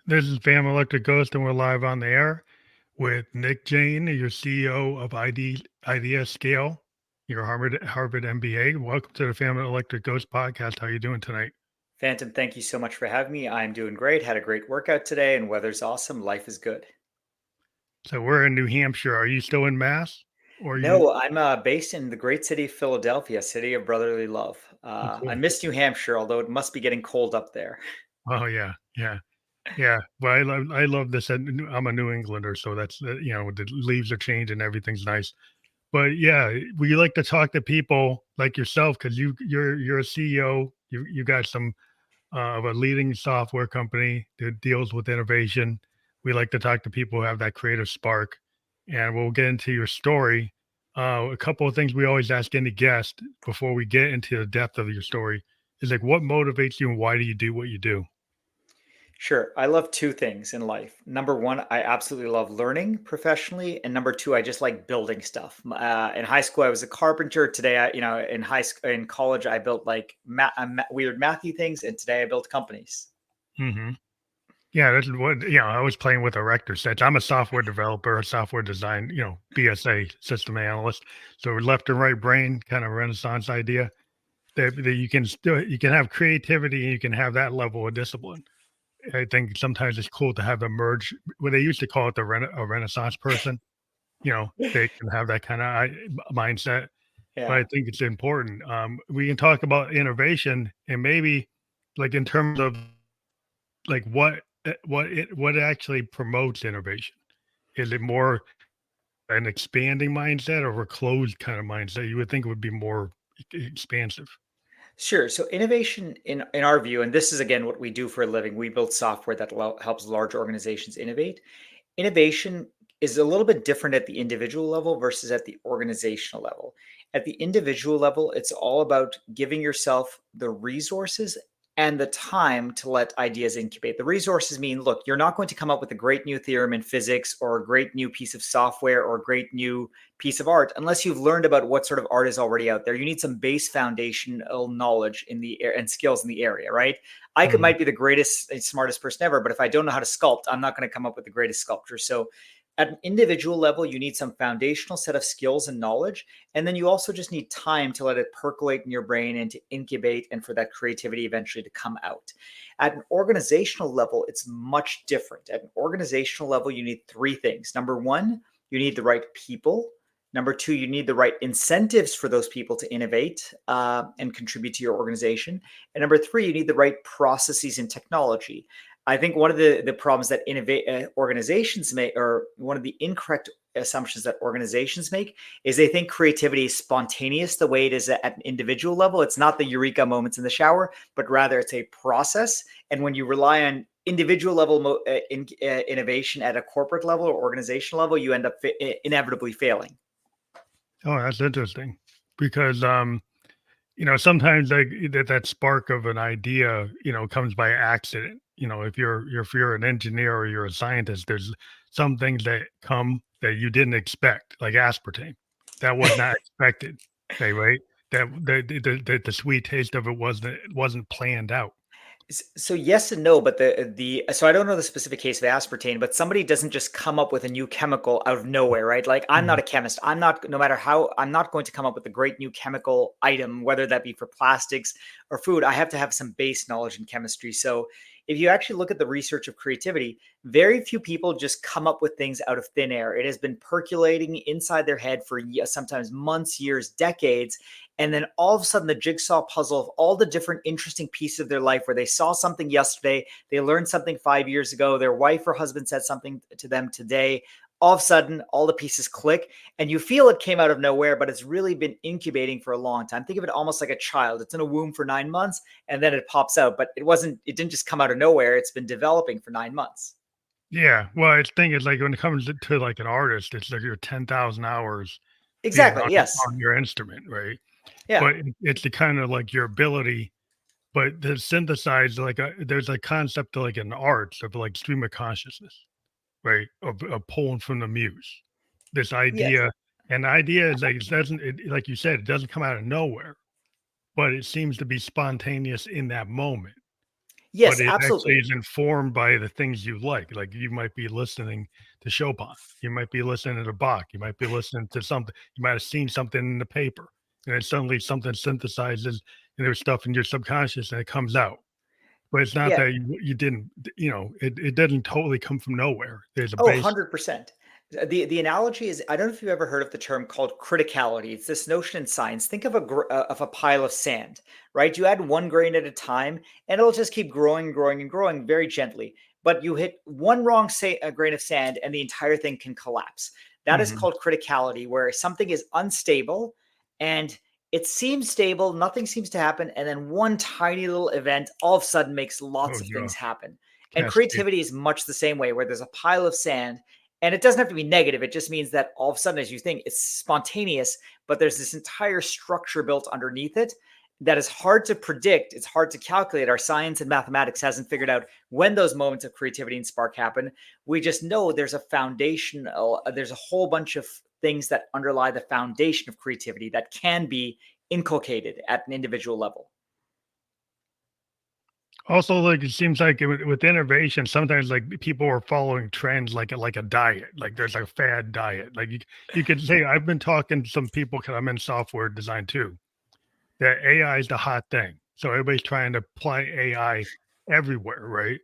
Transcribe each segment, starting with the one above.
This is Family Electric Ghost, and we're live on the air with Nick Jain, your CEO of IdeaScale, your Harvard MBA. Welcome to the Family Electric Ghost podcast. How are you doing tonight? Phantom, thank you so much for having me. I'm doing great. Had a great workout today, and weather's awesome. Life is good. So we're in New Hampshire. Are you still in Mass? Or are you? No, I'm based in the great city of Philadelphia, city of brotherly love. Oh, I cool. miss New Hampshire, although it must be getting cold up there. Oh yeah, yeah, yeah. Well, I love this. I'm a New Englander, so that's the leaves are changing, everything's nice. But yeah, we like to talk to people like yourself because you're a CEO. You got some of a leading software company that deals with innovation. We like to talk to people who have that creative spark, and we'll get into your story. A couple of things we always ask any guest before we get into the depth of your story is like, what motivates you and why do you do what you do? Sure, I love two things in life. Number one, I absolutely love learning professionally, and number two, I just like building stuff. In high school, I was a carpenter. Today, in college, I built like weird mathy things, and today I build companies. Hmm. Yeah, that's what I was playing with erector sets. I'm a software developer, a software design, BSA system analyst. So left and right brain kind of renaissance idea that you can have creativity and you can have that level of discipline. I think sometimes it's cool to have the merge. What they used to call it a Renaissance person. They can have that kind of mindset. But I Yeah. think it's important. We can talk about innovation and maybe like in terms of like what actually promotes innovation. Is it more an expanding mindset or a closed kind of mindset? You would think it would be more expansive. Sure. So innovation in our view, and this is again what we do for a living, we build software that helps large organizations innovate. Innovation is a little bit different at the individual level versus at the organizational level. At the individual level, it's all about giving yourself the resources and the time to let ideas incubate. The resources mean, look, you're not going to come up with a great new theorem in physics or a great new piece of software or a great new piece of art unless you've learned about what sort of art is already out there. You need some base foundational knowledge in the air and skills in the area, right? Mhm. Might be the greatest and smartest person ever, but if I don't know how to sculpt, I'm not going to come up with the greatest sculpture. So at an individual level, you need some foundational set of skills and knowledge. And then you also just need time to let it percolate in your brain and to incubate and for that creativity eventually to come out. At an organizational level, it's much different. At an organizational level, you need three things. Number one, you need the right people. Number two, you need the right incentives for those people to innovate and contribute to your organization. And number three, you need the right processes and technology. I think one of the problems that organizations make, or one of the incorrect assumptions that organizations make, is they think creativity is spontaneous the way it is at an individual level. It's not the eureka moments in the shower, but rather it's a process. And when you rely on individual level innovation at a corporate level or organizational level, you end up inevitably failing. Oh, that's interesting because sometimes like that spark of an idea, comes by accident. If you're an engineer or you're a scientist, there's some things that come that you didn't expect, like aspartame. That was not expected. Okay, right? That the sweet taste of it wasn't planned out. So yes and no, but the so I don't know the specific case of aspartame, but somebody doesn't just come up with a new chemical out of nowhere, right? Like I'm not Mhm. a chemist. I'm not no matter how I'm not going to come up with a great new chemical item, whether that be for plastics or food. I have to have some base knowledge in chemistry. So if you actually look at the research of creativity, very few people just come up with things out of thin air. It has been percolating inside their head for sometimes months, years, decades, and then all of a sudden the jigsaw puzzle of all the different interesting pieces of their life where they saw something yesterday, they learned something 5 years ago, their wife or husband said something to them today, all of a sudden all the pieces click and you feel it came out of nowhere, but it's really been incubating for a long time. Think of it almost like a child. It's in a womb for 9 months and then it pops out, but it didn't just come out of nowhere. It's been developing for 9 months. Yeah. Well, I think it's like when it comes to like an artist, it's like your 10,000 hours being Exactly. on Yes. your instrument, right? Yeah. But it's the kind of like your ability. But to synthesize, like, there's a concept to like an arts of like stream of consciousness, right? Of pulling from the muse. This Yes. idea, and the idea is like like you said, it doesn't come out of nowhere, but it seems to be spontaneous in that moment. but Yes, it actually absolutely. is informed by the things you like. Like you might be listening to Chopin, you might be listening to Bach, you might be listening to something, you might have seen something in the paper, and then suddenly something synthesizes and there's stuff in your subconscious and it comes out. But it's not Yeah. that you didn't, it doesn't totally come from nowhere. There's a Oh, base. 100%. The analogy is, I don't know if you've ever heard of the term called criticality. It's this notion in science. Think of a pile of sand, right? You add one grain at a time, and it'll just keep growing, growing, and growing very gently. But you hit one wrong a grain of sand, and the entire thing can collapse. That is Mhm. called criticality, where something is unstable, and it seems stable, nothing seems to happen, and then one tiny little event all of a sudden makes lots Oh, of yeah. things happen. And Cascade. creativity is much the same way, where there's a pile of sand, and it doesn't have to be negative. It just means that all of a sudden, as you think, it's spontaneous, but there's this entire structure built underneath it that is hard to predict. It's hard to calculate. Our science and mathematics hasn't figured out when those moments of creativity and spark happen. We just know there's a foundation, there's a whole bunch of things that underlie the foundation of creativity that can be inculcated at an individual level. Also, like, it seems like with innovation, sometimes, like, people are following trends like a diet, like, there's a fad diet, like, you could say I've been talking to some people 'cause I'm in software design too, that AI is the hot thing, so everybody's trying to apply AI everywhere, right?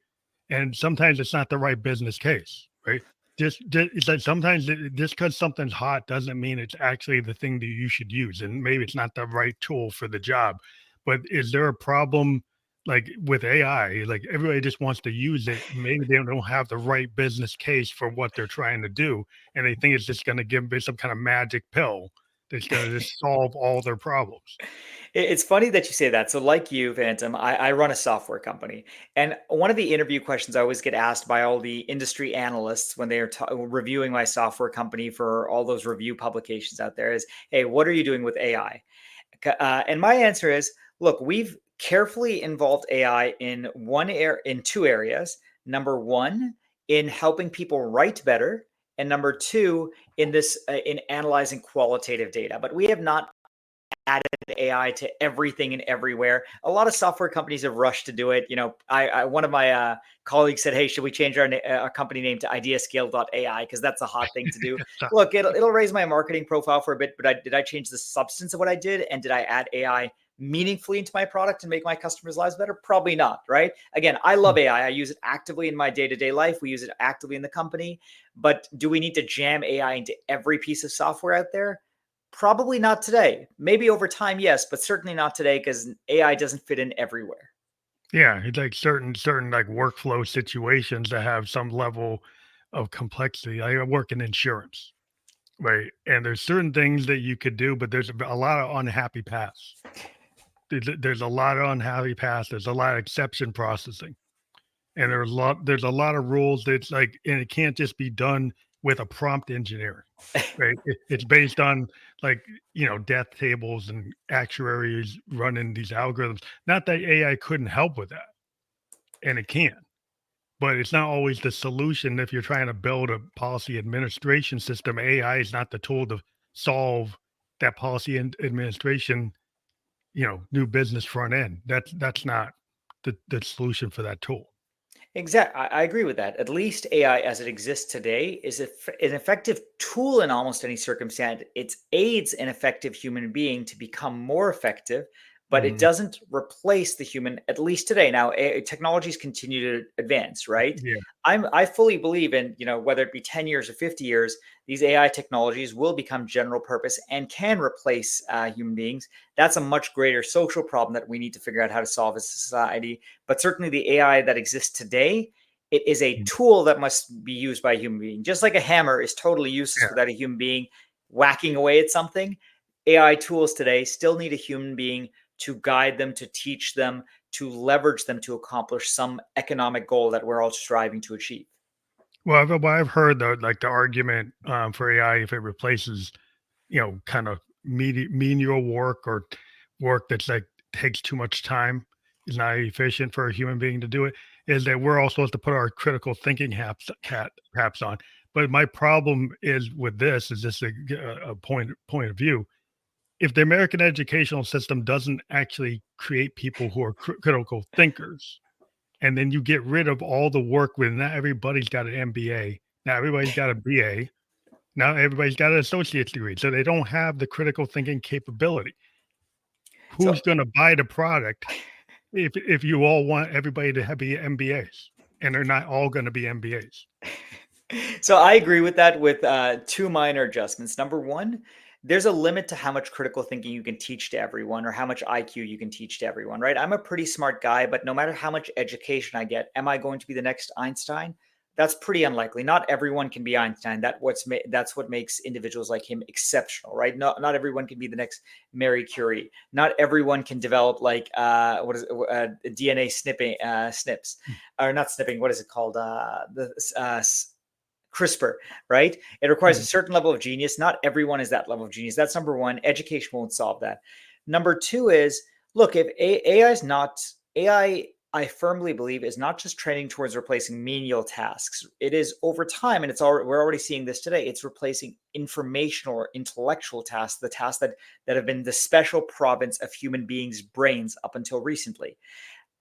And sometimes it's not the right business case, right? Just it's like sometimes just because something's hot doesn't mean it's actually the thing that you should use, and maybe it's not the right tool for the job. But is there a problem like with AI? Like everybody just wants to use it. Maybe they don't have the right business case for what they're trying to do, and they think it's just going to give them some kind of magic pill that's going to just solve all their problems. It's funny that you say that. So, like you, Phantom, I run a software company. And one of the interview questions I always get asked by all the industry analysts when they are reviewing my software company for all those review publications out there is, hey, what are you doing with AI? And my answer is, look, we've carefully involved AI in two areas. Number one, in helping people write better, and number two, in analyzing qualitative data. But we have not added AI to everything and everywhere. A lot of software companies have rushed to do it. One of my colleagues said, "Hey, should we change our company name to IdeaScale.ai because that's a hot thing to do?" Look, it'll raise my marketing profile for a bit, but did I change the substance of what I did, and did I add AI meaningfully into my product and make my customers' lives better? Probably not, right? Again, I love AI. I use it actively in my day-to-day life. We use it actively in the company. But do we need to jam AI into every piece of software out there? Probably not today. Maybe over time, yes, but certainly not today because AI doesn't fit in everywhere. Yeah, it's like certain like workflow situations that have some level of complexity. I work in insurance, right? And there's certain things that you could do, but there's a lot of unhappy paths. There's a lot of unhappy paths. There's a lot of exception processing, and there's a lot of rules that's like, and it can't just be done with a prompt engineer, right? It's based on like death tables and actuaries running these algorithms. Not that AI couldn't help with that, and it can. But it's not always the solution if you're trying to build a policy administration system. AI is not the tool to solve that policy and administration, new business front end. That's not the solution for that tool. Exactly. I agree with that. At least AI as it exists today is an effective tool in almost any circumstance. It aids an effective human being to become more effective, but it Mhm. doesn't replace the human, at least today. Now, technologies continue to advance, right? Yeah. I fully believe in, whether it be 10 years or 50 years, these AI technologies will become general purpose and can replace human beings. That's a much greater social problem that we need to figure out how to solve as a society. But certainly the AI that exists today, it is a Mm. tool that must be used by a human being. Just like a hammer is totally useless Yeah. without a human being whacking away at something, AI tools today still need a human being to guide them, to teach them, to leverage them to accomplish some economic goal that we're all striving to achieve. Well, I've heard like the argument for AI if it replaces, kind of menial work or work that's like takes too much time, is not efficient for a human being to do it, is that we're all supposed to put our critical thinking caps on. But my problem is with this is just a point of view. If the American educational system doesn't actually create people who are critical thinkers, and then you get rid of all the work with not everybody's got an MBA. Now everybody's got a BA. Now everybody's got an associate's degree. So they don't have the critical thinking capability. So Who's going to buy the product if you all want everybody to have be MBAs and they're not all going to be MBAs? So I agree with that with two minor adjustments. Number one, there's a limit to how much critical thinking you can teach to everyone or how much IQ you can teach to everyone, right? I'm a pretty smart guy, but no matter how much education I get, am I going to be the next Einstein? That's pretty unlikely. Not everyone can be Einstein. That's what makes individuals like him exceptional, right? Not everyone can be the next Marie Curie. Not everyone can develop like DNA snipping snips, or not snipping. What is it called? CRISPR, right? It requires a Mm, certain level of genius. Not everyone is that level of genius. That's number one. Education won't solve that. Number two is, look, if AI is not AI, I firmly believe is not just trending towards replacing menial tasks. It is over time, and we're already seeing this today. It's replacing informational or intellectual tasks, the tasks that have been the special province of human beings' brains up until recently.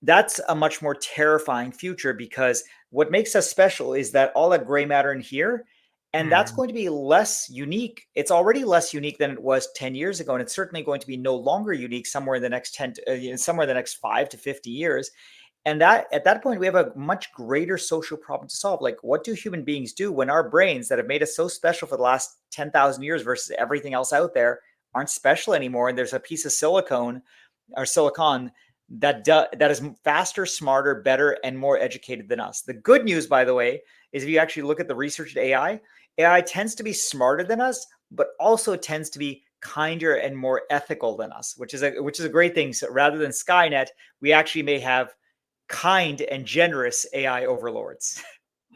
That's a much more terrifying future because what makes us special is that all that gray matter in here, and that's mhm, going to be less unique. It's already less unique than it was 10 years ago, and it's certainly going to be no longer unique somewhere in the next somewhere in the next 5 to 50 years. And that at that point, we have a much greater social problem to solve. Like, what do human beings do when our brains that have made us so special for the last 10,000 years versus everything else out there aren't special anymore? And there's a piece of silicon that is faster, smarter, better, and more educated than us. The good news, by the way, is if you actually look at the research at AI tends to be smarter than us, but also tends to be kinder and more ethical than us, which is a great thing. So rather than Skynet, we actually may have kind and generous AI overlords.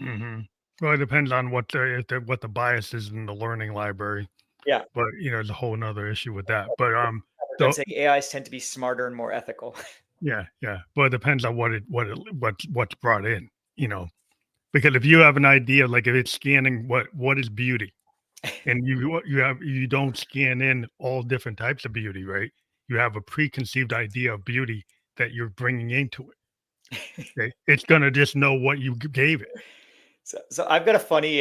mhm. Well, it depends on what the bias is in the learning library, Yeah, but there's a whole nother issue with that. But I'm the saying AIs tend to be smarter and more ethical. yeah, yeah. Well, it depends on what's brought in, because if you have an idea, like if it's scanning what is beauty, and you don't scan in all different types of beauty, right? You have a preconceived idea of beauty that you're bringing into it. Okay? It's gonna just know what you gave it. So I've got a funny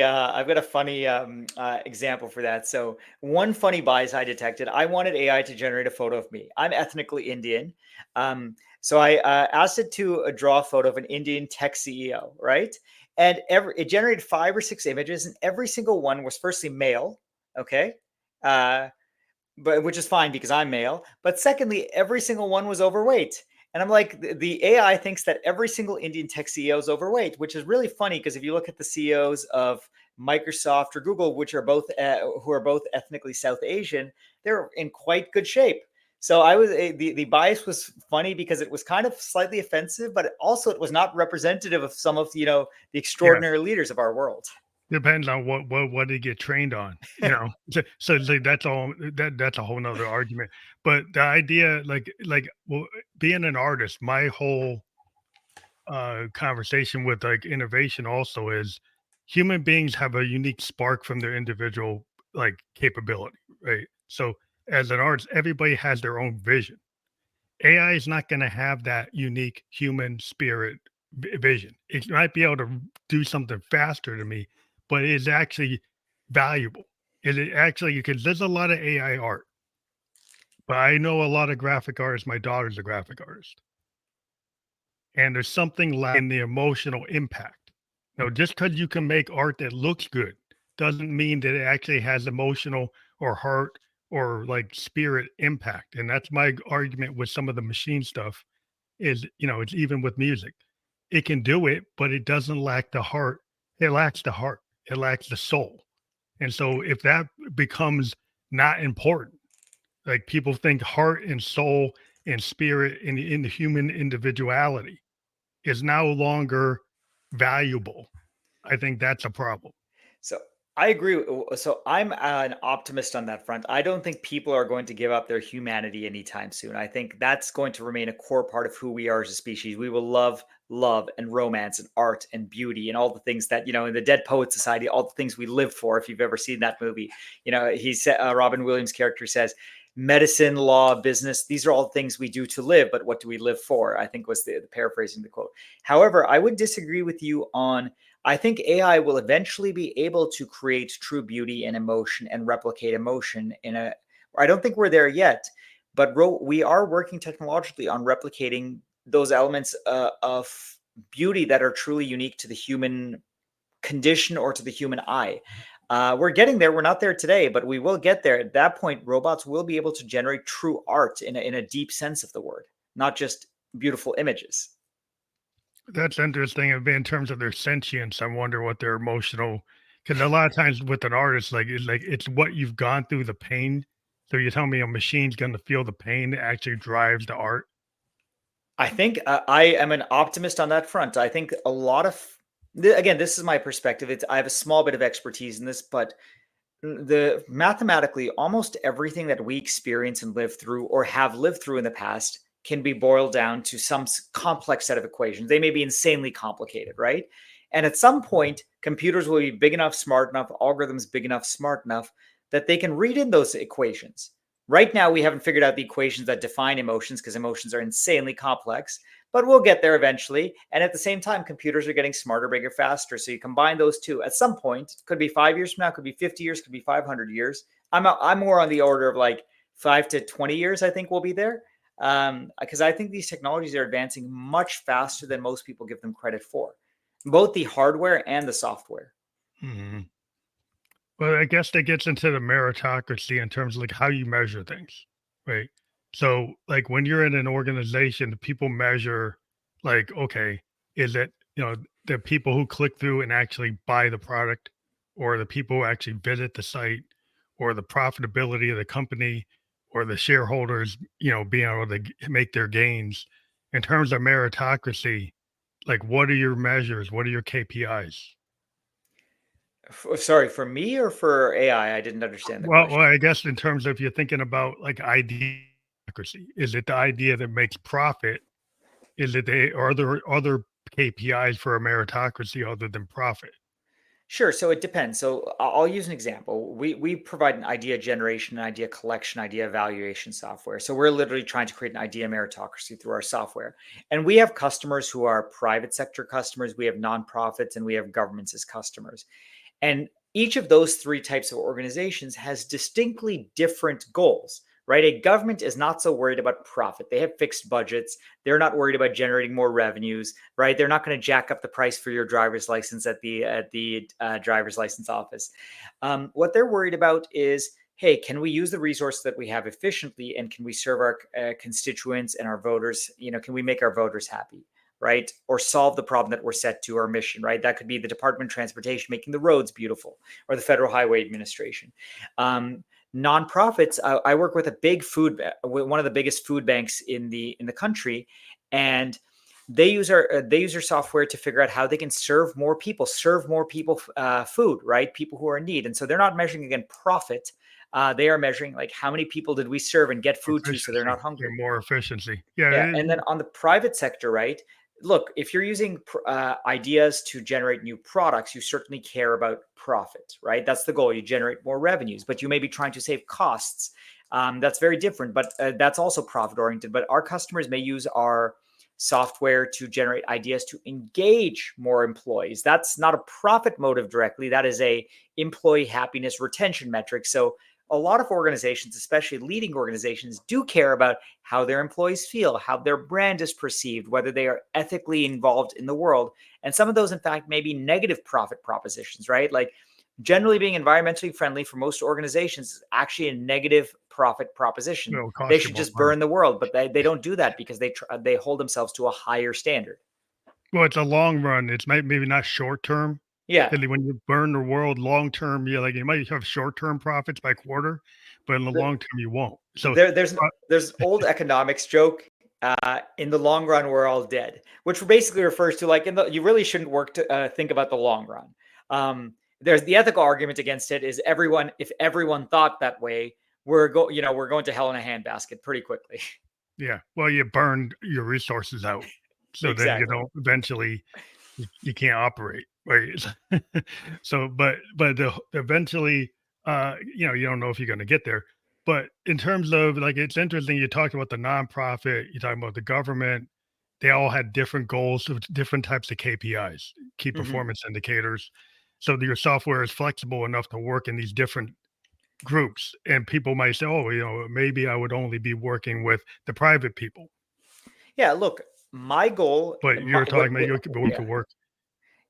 example for that. So one funny bias I detected. I wanted AI to generate a photo of me. I'm ethnically Indian, so I asked it to draw a photo of an Indian tech CEO, right? And it generated 5 or 6 images, and every single one was firstly male, okay, uh, but which is fine because I'm male. But secondly, every single one was overweight. And I'm like, the AI thinks that every single Indian tech CEO is overweight, which is really funny because if you look at the CEOs of Microsoft or Google, which are both who are both ethnically South Asian, they're in quite good shape. So the bias was funny because it was kind of slightly offensive, but also it was not representative of some of the Yeah, extraordinary leaders of our world. depends on what they get trained on, you know? So, like, that's a whole nother argument. But the idea, well, being an artist, my whole conversation with like innovation also is human beings have a unique spark from their individual like capability, right? So as an artist, everybody has their own vision. AI is not going to have that unique human spirit vision. It might be able to do something faster than me, but it is actually valuable. It actually, because there's a lot of AI art, but I know a lot of graphic artists. My daughter's a graphic artist, and there's something in the emotional impact. No, just because you can make art that looks good doesn't mean that it actually has emotional or heart or like spirit impact. And that's my argument with some of the machine stuff is, it's even with music. It can do it, but it doesn't lack the heart. It lacks the heart. It lacks the soul. And so if that becomes not important, like people think heart and soul and spirit in the human individuality is no longer valuable. I think that's a problem. So I agree. So I'm an optimist on that front. I don't think people are going to give up their humanity anytime soon. I think that's going to remain a core part of who we are as a species. We will love, and romance and art and beauty and all the things that, in the Dead Poet Society, all the things we live for. If you've ever seen that movie, he said, Robin Williams' character says, medicine, law, business. These are all things we do to live, but what do we live for? I think was the paraphrasing the quote. However, I would disagree with you on. I think AI will eventually be able to create true beauty and emotion and replicate emotion in a. I don't think we're there yet, but we are working technologically on replicating those elements of beauty that are truly unique to the human condition or to the human eye. We're getting there. We're not there today, but we will get there. At that point, robots will be able to generate true art in a deep sense of the word, not just beautiful images. That's interesting. In terms of their sentience, I wonder what their emotional. Because a lot of times with an artist, it's what you've gone through, the pain. So you tell me a machine's going to feel the pain that actually drives the art. I think I am an optimist on that front. I think a lot of, again, this is my perspective. I have a small bit of expertise in this, but the mathematically almost everything that we experience and live through or have lived through in the past can be boiled down to some complex set of equations. They may be insanely complicated, right? And at some point, computers will be big enough, smart enough, algorithms big enough, smart enough that they can read in those equations. Right now, we haven't figured out the equations that define emotions because emotions are insanely complex, but we'll get there eventually. And at the same time, computers are getting smarter, bigger, faster. So you combine those two at some point, could be 5 years from now, could be 50 years, could be 500 years. I'm more on the order of like 5 to 20 years, I think we'll be there. Because I think these technologies are advancing much faster than most people give them credit for, both the hardware and the software. Mhm. Well, I guess that gets into the meritocracy in terms of like how you measure things, right? So, like when you're in an organization, the people measure, like, okay, is it, the people who click through and actually buy the product, or the people who actually visit the site, or the profitability of the company, or the shareholders, being able to make their gains. In terms of meritocracy, like what are your measures? What are your KPIs? Sorry, for me or for AI? I didn't understand the Well, question. I guess in terms of you're thinking about like ideocracy, is it the idea that makes profit? Is it are there other KPIs for a meritocracy other than profit? Sure. So it depends. So I'll use an example. We provide an idea generation, an idea collection, idea evaluation software. So we're literally trying to create an idea meritocracy through our software. And we have customers who are private sector customers, we have nonprofits, and we have governments as customers. And each of those three types of organizations has distinctly different goals, right? A government is not so worried about profit. They have fixed budgets. They're not worried about generating more revenues, right? They're not going to jack up the price for your driver's license at the driver's license office. What they're worried about is, hey, can we use the resources that we have efficiently, and can we serve our constituents and our voters? Can we make our voters happy? Right? Or solve the problem that we're set to, our mission, right? That could be the Department of Transportation making the roads beautiful, or the Federal Highway Administration. Nonprofits. I work with a big one of the biggest food banks in the country, and they use our software to figure out how they can serve more people food, right? People who are in need, and so they're not measuring again profit. They are measuring like how many people did we serve and get food to, so they're not Efficiency, hungry. more efficiency. Yeah, Yeah, and then on the private sector, right? Look, if you're using ideas to generate new products, you certainly care about profit, right? That's the goal. You generate more revenues, but you may be trying to save costs. That's very different, but that's also profit oriented. But our customers may use our software to generate ideas to engage more employees. That's not a profit motive directly. That is a employee happiness retention metric. So a lot of organizations, especially leading organizations, do care about how their employees feel, how their brand is perceived, whether they are ethically involved in the world. And some of those, in fact, may be negative profit propositions, right? Like generally being environmentally friendly for most organizations is actually a negative profit proposition. it'll They cost you should more just money. burn the world, but they don't do that because they hold themselves to a higher standard. Well, it's a long run. It's maybe not short term. Yeah. And when you burn the world long term, yeah, like you might have short term profits by quarter, but in the The, long term you won't. So, there's old economics joke. In the long run, we're all dead, which basically refers to like you really shouldn't work to think about the long run. There's the ethical argument against it is if everyone thought that way, we're going to hell in a handbasket pretty quickly. yeah, well, you burn your resources out, so then you Exactly. don't eventually you can't operate, right? So, but eventually, you don't know if you're going to get there. But in terms of like, it's interesting. You talked about the nonprofit. You talking about the government. They all had different goals with different types of KPIs, key Mhm. performance indicators. So your software is flexible enough to work in these different groups. And people might say, "Oh, maybe I would only be working with the private people." Yeah, look, my goal, But my, you're talking about you yeah, could work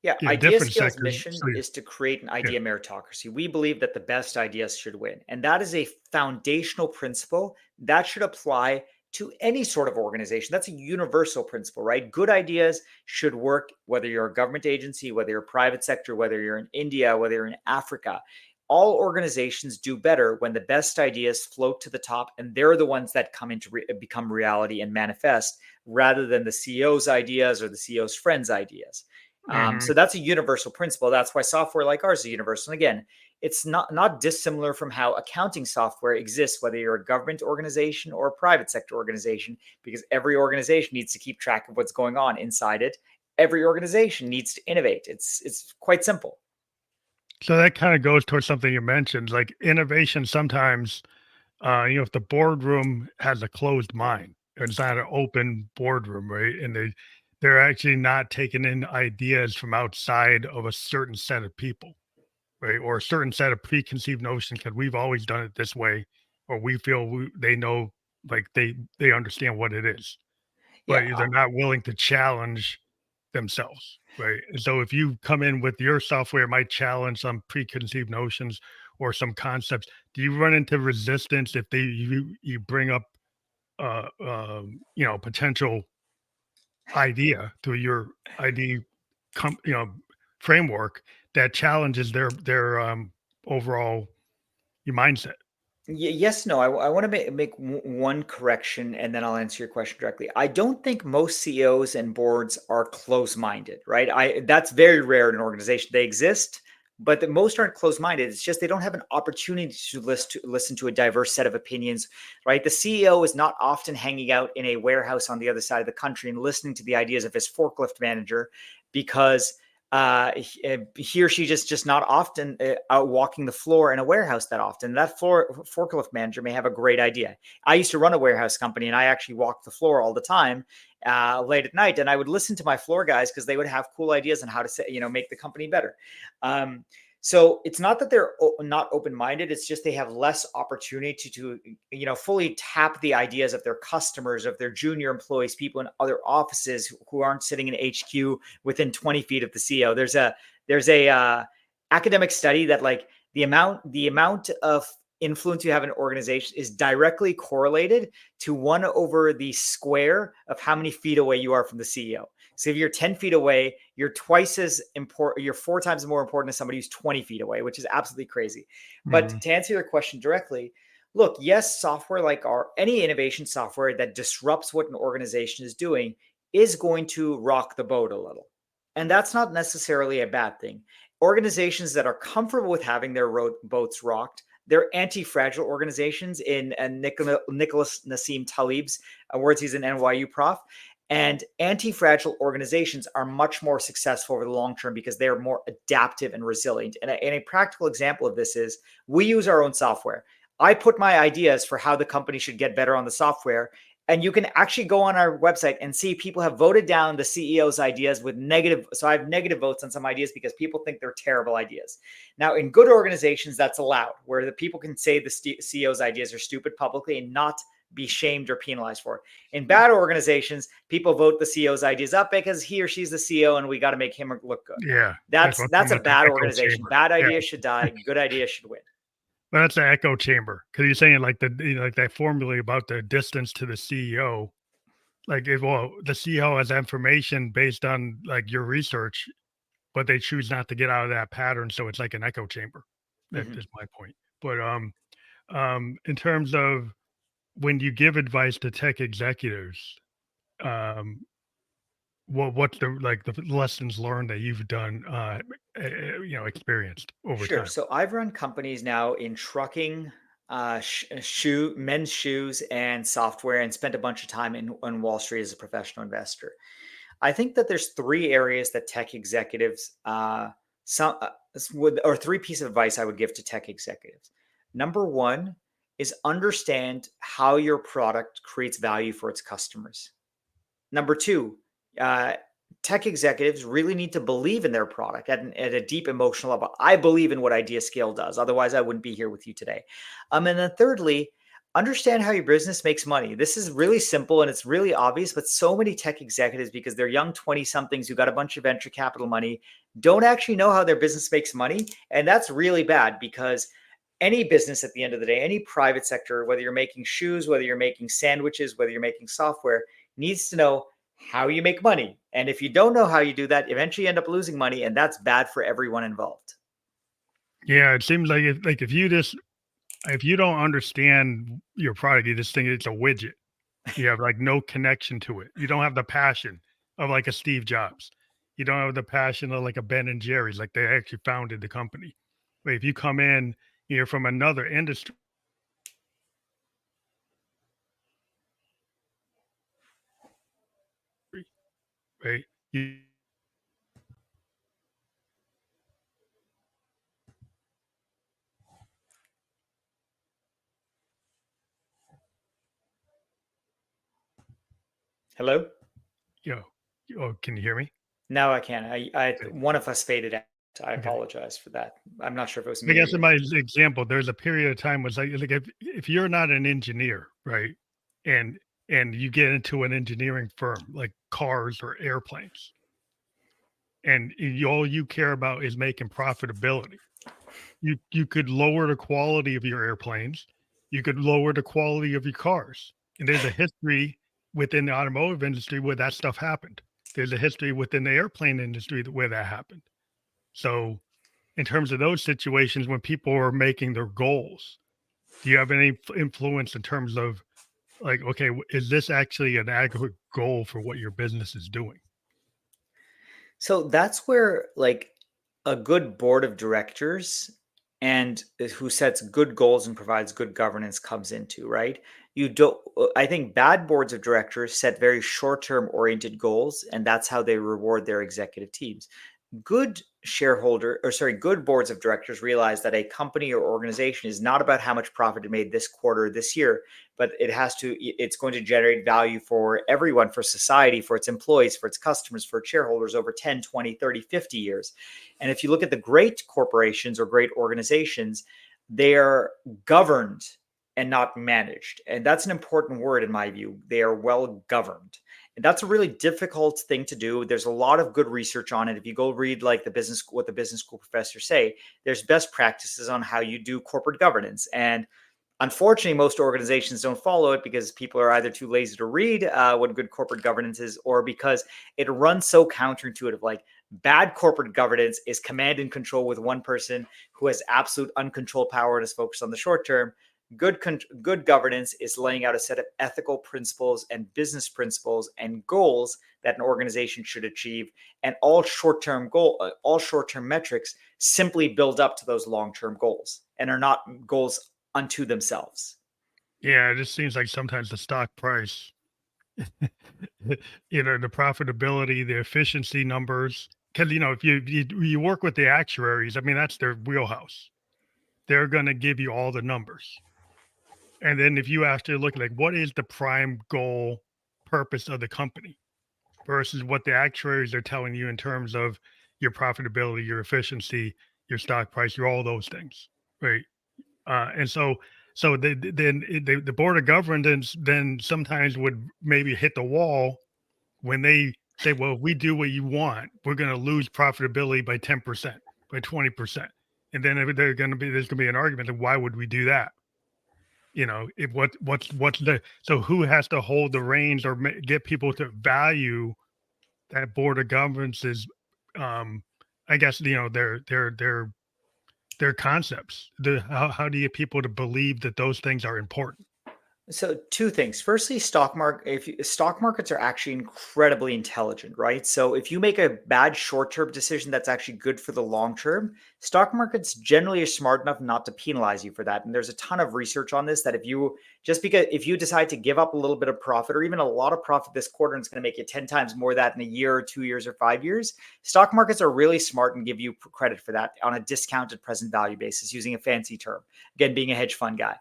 yeah, in different IdeaScale's sectors. mission So is to create an yeah. idea meritocracy. We believe that the best ideas should win, and that is a foundational principle that should apply to any sort of organization. That's a universal principle, right? Good ideas should work whether you're a government agency, whether you're private sector, whether you're in India, whether you're in Africa. All organizations do better when the best ideas float to the top, and they're the ones that come into become reality and manifest, rather than the CEO's ideas or the CEO's friends' ideas. Mhm. So that's a universal principle. That's why software like ours is universal. And again, it's not dissimilar from how accounting software exists, whether you're a government organization or a private sector organization, because every organization needs to keep track of what's going on inside it. Every organization needs to innovate. It's quite simple. So that kind of goes towards something you mentioned, like innovation sometimes, if the boardroom has a closed mind, it's not an open boardroom, right? And they're actually not taking in ideas from outside of a certain set of people, right? Or a certain set of preconceived notions because we've always done it this way, or we feel they know, like they understand what it is, but Yeah, they're not willing to challenge themselves, right? And so if you come in with your software might challenge some preconceived notions or some concepts, do you run into resistance if you bring up potential idea to your ID framework that challenges their overall your mindset? Yes, no. I want to make one correction, and then I'll answer your question directly. I don't think most CEOs and boards are close-minded, right? I That's very rare in an organization. They exist, but most aren't close-minded. It's just they don't have an opportunity to listen to a diverse set of opinions, right? The CEO is not often hanging out in a warehouse on the other side of the country and listening to the ideas of his forklift manager, because he or she just not often out walking the floor in a warehouse that often. That forklift manager may have a great idea. I used to run a warehouse company, and I actually walked the floor all the time late at night, and I would listen to my floor guys because they would have cool ideas on how to make the company better. So it's not that they're not open-minded. It's just they have less opportunity to fully tap the ideas of their customers, of their junior employees, people in other offices who aren't sitting in HQ within 20 feet of the CEO. There's a academic study that, like, the amount of influence you have in an organization is directly correlated to 1 over the square of how many feet away you are from the CEO. So if you're 10 feet away, you're twice as important, you're 4 times more important than somebody who's 20 feet away, which is absolutely crazy. But Mhm. to answer your question directly, look, yes, software like any innovation software that disrupts what an organization is doing is going to rock the boat a little. And that's not necessarily a bad thing. Organizations that are comfortable with having their boats rocked, they're anti-fragile organizations in Nicholas Nassim Taleb's words. He's an NYU prof. And anti-fragile organizations are much more successful over the long term because they're more adaptive and resilient. And a practical example of this is we use our own software. I put my ideas for how the company should get better on the software. And you can actually go on our website and see people have voted down the CEO's ideas with negative. So I have negative votes on some ideas because people think they're terrible ideas. Now, in good organizations, that's allowed, where the people can say the CEO's ideas are stupid publicly and not be shamed or penalized for it. In bad organizations, people vote the CEO's ideas up because he or she's the CEO and we got to make him look good. Yeah, that's That's what's that's known a as the bad echo organization. chamber. Bad Yeah. ideas should die. Good ideas should win. But that's the echo chamber because you're saying like like that formula about the distance to the CEO. Like, if well, the CEO has information based on like your research, but they choose not to get out of that pattern, so it's like an echo chamber. That Mhm. is my point. But in terms of when you give advice to tech executives, um, what's the lessons learned that you've done, experienced over Sure. time? So I've run companies now in trucking, men's shoes, and software, and spent a bunch of time on Wall Street as a professional investor. I think that there's three areas that tech executives, some would, or three pieces of advice I would give to tech executives. Number one is understand how your product creates value for its customers. Number two, uh, tech executives really need to believe in their product at a deep emotional level. I believe in what IdeaScale does. Otherwise, I wouldn't be here with you today. And then thirdly, understand how your business makes money. This is really simple and it's really obvious, but so many tech executives, because they're young 20 somethings who got a bunch of venture capital money, don't actually know how their business makes money. And that's really bad, because any business at the end of the day, any private sector, whether you're making shoes, whether you're making sandwiches, whether you're making software, needs to know how you make money. And if you don't know how you do that, eventually you end up losing money, and that's bad for everyone involved. Yeah, it seems like if you don't understand your product, you just think it's a widget. You have like no connection to it. You don't have the passion of like a Steve Jobs. You don't have the passion of like a Ben and Jerry's, like they actually founded the company. But if you come in, you're from another industry, right? You Hello? you know, oh, can you hear me? Now I can. Okay. One of us faded out. I Okay. apologize for that. I'm not sure if it was I me or guess in you. my example, there's a period of time was like if you're not an engineer, right, and you get into an engineering firm like cars or airplanes, and all you care about is making profitability, you could lower the quality of your airplanes, you could lower the quality of your cars, and there's a history within the automotive industry where that stuff happened. There's a history within the airplane industry where that happened. So in terms of those situations when people are making their goals, do you have any influence in terms of like, okay, is this actually an adequate goal for what your business is doing? So that's where, like, a good board of directors and who sets good goals and provides good governance comes into, right? You don't, I think bad boards of directors set very short term oriented goals, and that's how they reward their executive teams. Good boards of directors realize that a company or organization is not about how much profit it made this quarter, this year, but it's going to generate value for everyone, for society, for its employees, for its customers, for its shareholders over 10, 20, 30, 50 years. And if you look at the great corporations or great organizations, they're governed and not managed. And that's an important word in my view. They are well governed. And that's a really difficult thing to do. There's a lot of good research on it. If you go read like what the business school professors say, there's best practices on how you do corporate governance. And unfortunately, most organizations don't follow it because people are either too lazy to read what good corporate governance is, or because it runs so counterintuitive. Like, bad corporate governance is command and control with one person who has absolute uncontrolled power and is focused on the short term. Good governance is laying out a set of ethical principles and business principles and goals that an organization should achieve, and all short-term metrics simply build up to those long-term goals and are not goals unto themselves. Yeah, it just seems like sometimes the stock price, the profitability, the efficiency numbers, because if you work with the actuaries, I mean that's their wheelhouse. They're going to give you all the numbers. And then if you actually look at like what is the prime goal purpose of the company versus what the actuaries are telling you in terms of your profitability, your efficiency, your stock price, your all those things, right? And so the board of governance then sometimes would maybe hit the wall when they say, well, if we do what you want, we're going to lose profitability by 10%, by 20%. And then if there's going to be an argument of why would we do that? If what's the so who has to hold the reins or get people to value that board of governance is, I guess, their concepts. How do you get people to believe that those things are important? So two things. Firstly, stock markets are actually incredibly intelligent, right? So if you make a bad short-term decision that's actually good for the long term, stock markets generally are smart enough not to penalize you for that. And there's a ton of research on this that if you decide to give up a little bit of profit or even a lot of profit this quarter and it's going to make you 10 times more that in a year or 2 years or 5 years, stock markets are really smart and give you credit for that on a discounted present value basis using a fancy term. Again, being a hedge fund guy.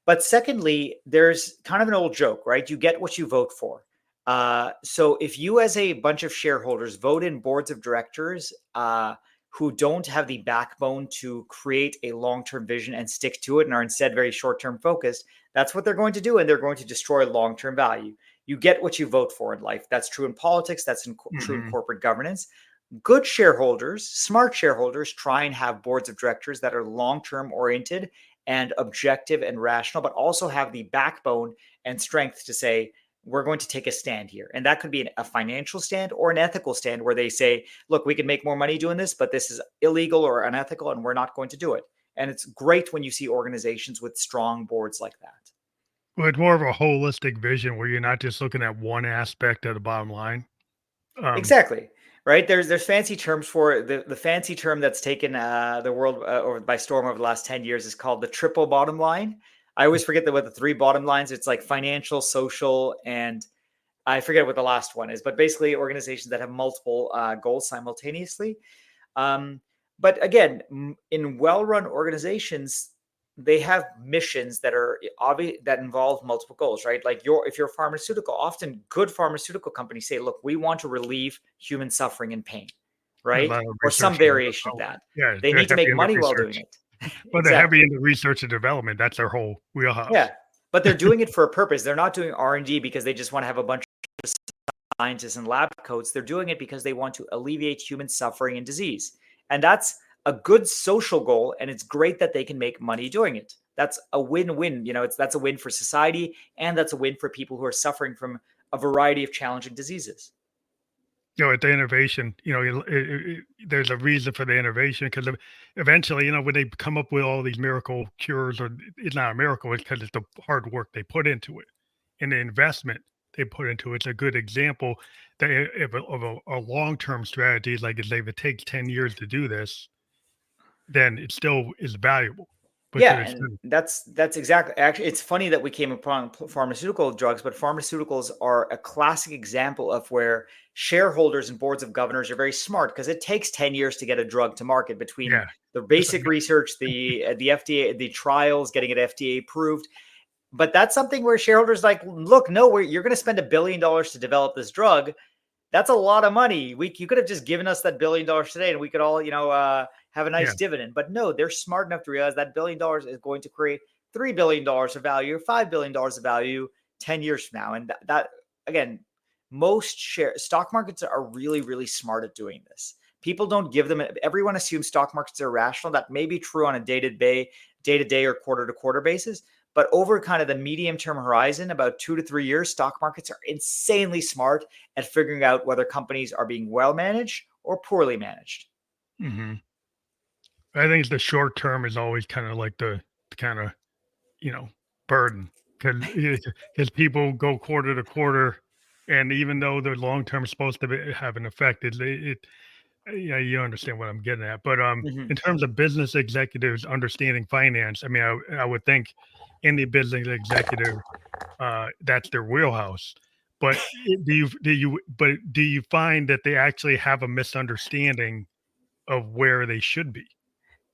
But secondly, there's kind of an old joke, right? You get what you vote for. So if you, as a bunch of shareholders, vote in boards of directors who don't have the backbone to create a long-term vision and stick to it and are instead very short-term focused, that's what they're going to do, and they're going to destroy long-term value. You get what you vote for in life. That's true in politics. That's true in Hmm. corporate governance. Good shareholders, smart shareholders, try and have boards of directors that are long-term oriented and objective and rational, but also have the backbone and strength to say, we're going to take a stand here. And that could be a financial stand or an ethical stand where they say, look, we can make more money doing this, but this is illegal or unethical, and we're not going to do it. And it's great when you see organizations with strong boards like that. Well, it's more of a holistic vision where you're not just looking at one aspect of the bottom line. Um, Exactly. Right. There's fancy terms for it. The fancy term that's taken the world over by storm over the last 10 years is called the triple bottom line. I always forget what the three bottom lines. It's like financial, social, and I forget what the last one is. But basically, organizations that have multiple goals simultaneously. Um, but again, in well-run organizations, they have missions that are obvious that involve multiple goals, right? Like if you're a pharmaceutical, often good pharmaceutical companies say, "Look, we want to relieve human suffering and pain," a right? lot of Or some research and variation of development. that. Yeah, They they're need to heavy make into money while doing research. it. Well, they're heavy Exactly. into research and development. That's their whole wheelhouse. Yeah, but they're doing it for a purpose. They're not doing R&D because they just want to have a bunch of scientists and lab coats. They're doing it because they want to alleviate human suffering and disease. And that's a good social goal. And it's great that they can make money doing it. That's a win-win. That's a win for society, and that's a win for people who are suffering from a variety of challenging diseases. At the innovation, there's a reason for the innovation because eventually, when they come up with all these miracle cures, or it's not a miracle, it's because it's the hard work they put into it and the investment they put into it. It's a good example that of a long-term strategy, like if it takes 10 years to do this, then it still is valuable Yeah, because and that's exactly actually it's funny that we came upon pharmaceutical drugs, but pharmaceuticals are a classic example of where shareholders and boards of governors are very smart because it takes 10 years to get a drug to market between yeah, the it's basic research, the FDA, the trials, getting it FDA approved. But that's something where shareholders like, look, no, you're going to spend $1 billion to develop this drug. That's a lot of money. You could have just given us that $1 billion today, and we could all, have a yeah. nice dividend. But no, they're smart enough to realize that $1 billion is going to create $3 billion of value, or $5 billion of value 10 years from now. And that again, most stock markets are really, really smart at doing this. People don't give them. Everyone assumes stock markets are irrational. That may be true on a day-to-day or quarter-to-quarter basis. But over kind of the medium term horizon, about 2 to 3 years, stock markets are insanely smart at figuring out whether companies are being well managed or poorly managed. Hmm. I think the short term is always kind of like the kind of you know, burden because people go quarter to quarter, and even though the long term is supposed to have an effect, yeah, you understand what I'm getting at. But Mhm. in terms of business executives understanding finance, I mean, I would think any business executive, that's their wheelhouse. But do you find that they actually have a misunderstanding of where they should be?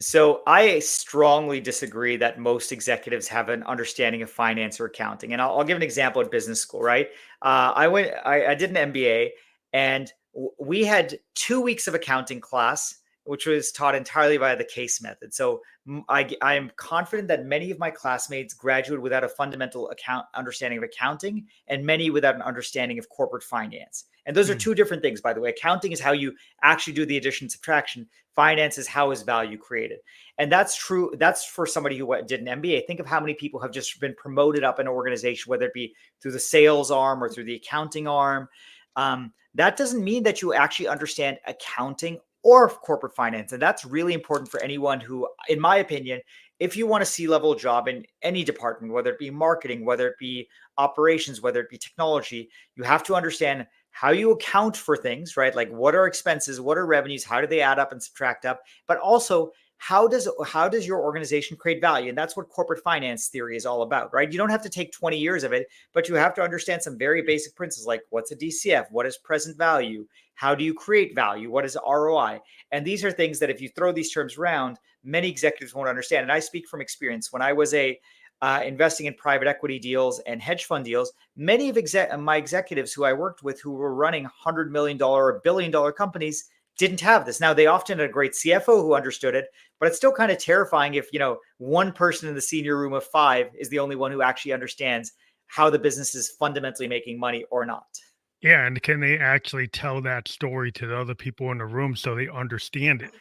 So I strongly disagree that most executives have an understanding of finance or accounting. And I'll give an example at business school, right? I did an MBA, and we had 2 weeks of accounting class, which was taught entirely by the case method. So I am confident that many of my classmates graduated without a fundamental account understanding of accounting, and many without an understanding of corporate finance. And those are Mm, two different things, by the way. Accounting is how you actually do the addition subtraction. Finance is how is value created. And that's true. That's for somebody who did an MBA. Think of how many people have just been promoted up in an organization, whether it be through the sales arm or through the accounting arm. That doesn't mean that you actually understand accounting or corporate finance. And that's really important for anyone who, in my opinion, if you want a C-level job in any department, whether it be marketing, whether it be operations, whether it be technology, you have to understand how you account for things, right? Like what are expenses, what are revenues, how do they add up and subtract up? But also, how does your organization create value? And that's what corporate finance theory is all about, right? You don't have to take 20 years of it, but you have to understand some very basic principles like what's a DCF, what is present value, how do you create value, what is ROI? And these are things that if you throw these terms around, many executives won't understand. And I speak from experience. When I was investing in private equity deals and hedge fund deals, many of my executives who I worked with who were running $100 million or $1 billion companies didn't have this. Now they often had a great CFO who understood it, but it's still kind of terrifying if, one person in the senior room of 5 is the only one who actually understands how the business is fundamentally making money or not. Yeah, and can they actually tell that story to the other people in the room so they understand it?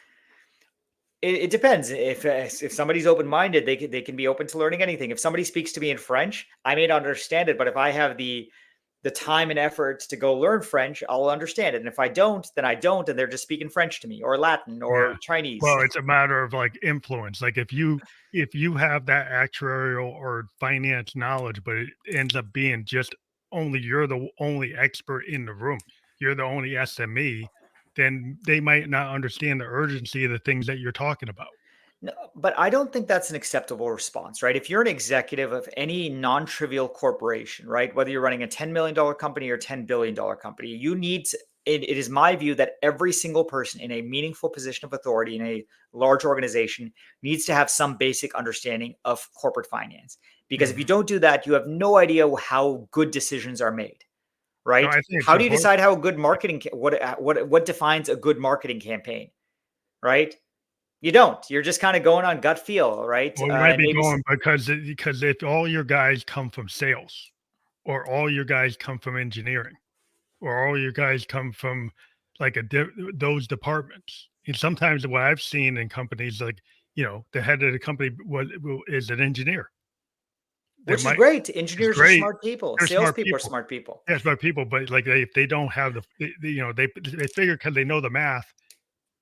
It depends. If somebody's open minded, they can be open to learning anything. If somebody speaks to me in French, I may not understand it, but if I have the time and effort to go learn French, I'll understand it. And if I don't, then I don't, and they're just speaking French to me or Latin Yeah. or Chinese. Well, it's a matter of like influence. Like if you have that actuarial or finance knowledge, but it ends up being just only you're the only expert in the room, you're the only SME, then they might not understand the urgency of the things that you're talking about. No, but I don't think that's an acceptable response, right? If you're an executive of any non-trivial corporation, right, whether you're running a $10 million company or $10 billion company, you need to, it is my view that every single person in a meaningful position of authority in a large organization needs to have some basic understanding of corporate finance. Because if you Mhm. don't do that, you have no idea how good decisions are made, No, right? I think it's How do you important. decide how a good marketing what defines a good marketing campaign, right? You don't. You're just kind of going on gut feel, right? Well, you might And be maybe going because if all your guys come from sales, or all your guys come from engineering, or all your guys come from like those departments. And sometimes what I've seen in companies, like the head of the company is an engineer. That which is might great. is Engineers are great. smart people. They're smart Salespeople are people. smart people. Yeah, smart people. But like if they don't have they figure because they know the math.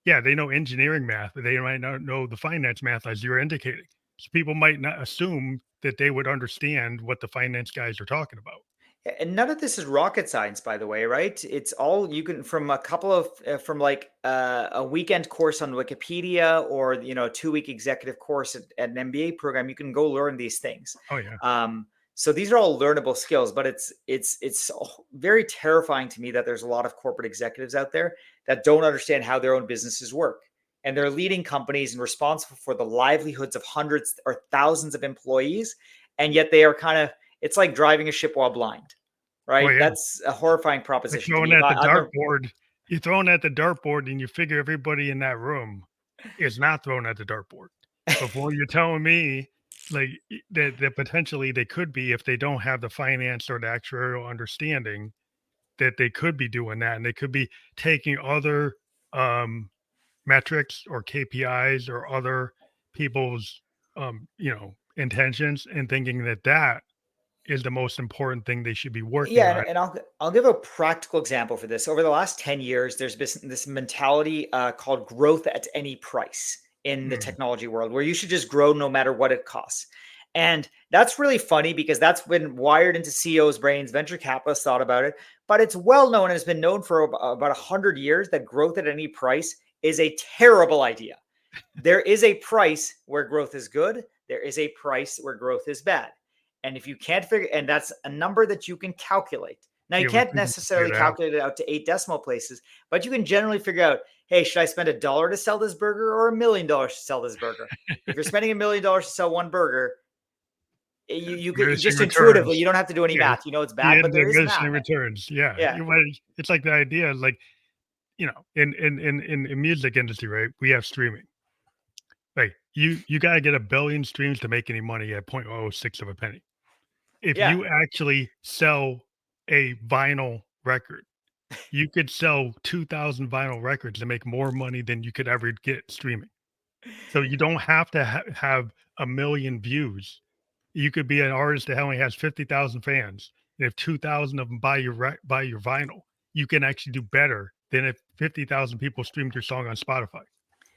Yeah, they know engineering math, but they might not know the finance math as you're indicating. So people might not assume that they would understand what the finance guys are talking about. And none of this is rocket science, by the way, right? It's all you can from a couple of from like a weekend course on Wikipedia or 2-week executive course at an MBA program. You can go learn these things. Oh yeah. So these are all learnable skills, but it's very terrifying to me that there's a lot of corporate executives out there that don't understand how their own businesses work, and they're leading companies and responsible for the livelihoods of hundreds or thousands of employees, and yet they are kind of it's like driving a ship while blind, Oh right? yeah. That's a horrifying Like proposition to throwing me. If at the I'm a dartboard, you're throwing at the dartboard and you figure everybody in that room is not throwing at the dartboard. Before you're telling me like that potentially they could be if they don't have the finance or the actuarial understanding that they could be doing that and they could be taking other um metrics or KPIs or other people's intentions and thinking that that is the most important thing they should be working Yeah, on. and I'll give a practical example for this. Over the last 10 years, there's been this mentality called growth at any price in the Mm. technology world, where you should just grow no matter what it costs. And that's really funny because that's been wired into CEOs' brains. Venture capitalists thought about it, but it's well known and has been known for about 100 years that growth at any price is a terrible idea. There is a price where growth is good. There is a price where growth is bad. And if you can't figure, and that's a number that you can calculate. Now, you Yeah, we can't can figure necessarily it out. calculate it out to 8 decimal places, but you can generally figure out, hey, should I spend $1 to sell this burger or $1 million to sell this burger? If you're spending $1 million to sell one burger, you could Diminishing just intuitively, returns. you don't have to do any Yeah, math. You know it's the bad, but end there is diminishing math. returns. Yeah, Yeah. you might. It's like the idea, like in music industry, right? We have streaming. Like you got to get 1 billion streams to make any money at 0.006 of a penny. If Yeah. you actually sell a vinyl record, you could sell 2,000 vinyl records to make more money than you could ever get streaming. So you don't have to have a million views. You could be an artist that only has 50,000 fans. And if 2,000 of them buy your vinyl, you can actually do better than if 50,000 people streamed your song on Spotify.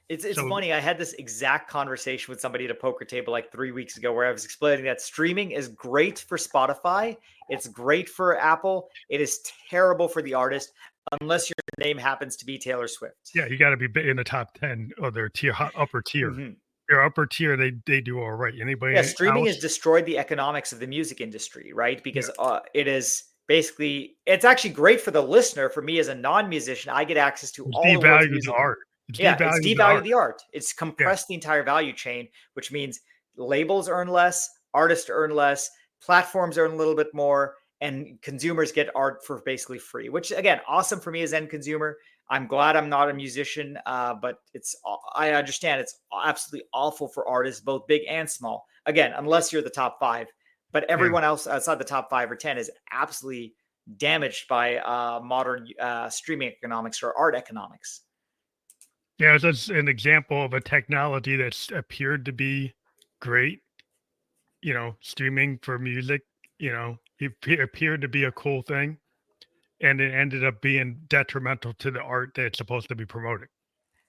It's So funny. I had this exact conversation with somebody at a poker table like 3 weeks ago, where I was explaining that streaming is great for Spotify. It's great for Apple. It is terrible for the artist unless your name happens to be Taylor Swift. yeah, you got to be in the top 10 of their upper tier. Mhm. Their upper tier, they do all right. Yeah, Anybody streaming has else? destroyed the economics of the music industry, right? Yeah, Because it is basically, it's actually great for the listener. For me as a non-musician, I get access to it's all the world's devalued the music. art. It's Yeah, it's devalued the devalued art. the art. It's Yeah, compressed the entire value chain, which means labels earn less, artists earn less, platforms earn a little bit more, and consumers get art for basically free, which again, awesome for me as end consumer. I'm glad I'm not a musician, but I understand it's absolutely awful for artists, both big and small. Again, unless you're the top five, but yeah. everyone else outside the top 5 or 10 is absolutely damaged by modern streaming economics or art economics. Yeah, that's an example of a technology that's appeared to be great, streaming for music, it appeared to be a cool thing, and it ended up being detrimental to the art that it's supposed to be promoting.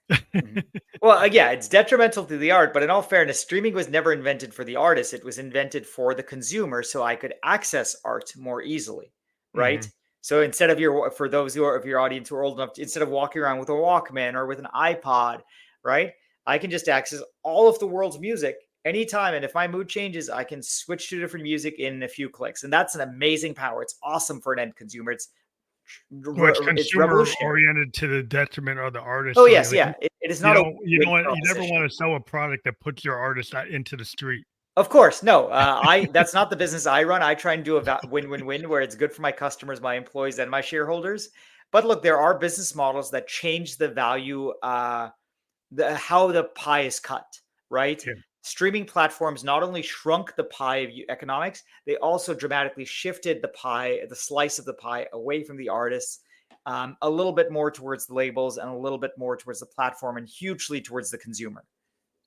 Mhm. Well, yeah, it's detrimental to the art, but in all fairness, streaming was never invented for the artist. It was invented for the consumer so I could access art more easily, right? Mhm. So instead of for those who are of your audience who are old enough, instead of walking around with a Walkman or with an iPod, right? I can just access all of the world's music anytime. And if my mood changes, I can switch to different music in a few clicks. And that's an amazing power. It's awesome for an end consumer. Well, it's It's consumer revolutionary. oriented to the detriment of the artist, Oh so yes, you like, yeah. It is not a win you never proposition. wanna sell a product that puts your artist out into the street. Of course, no. I That's not the business I run. I try and do a win-win-win where it's good for my customers, my employees, and my shareholders. But look, there are business models that change the value, how the pie is cut, right? Yeah. Streaming platforms not only shrunk the pie of economics, they also dramatically shifted the pie, the slice of the pie, away from the artists, a little bit more towards the labels, and a little bit more towards the platform, and hugely towards the consumer.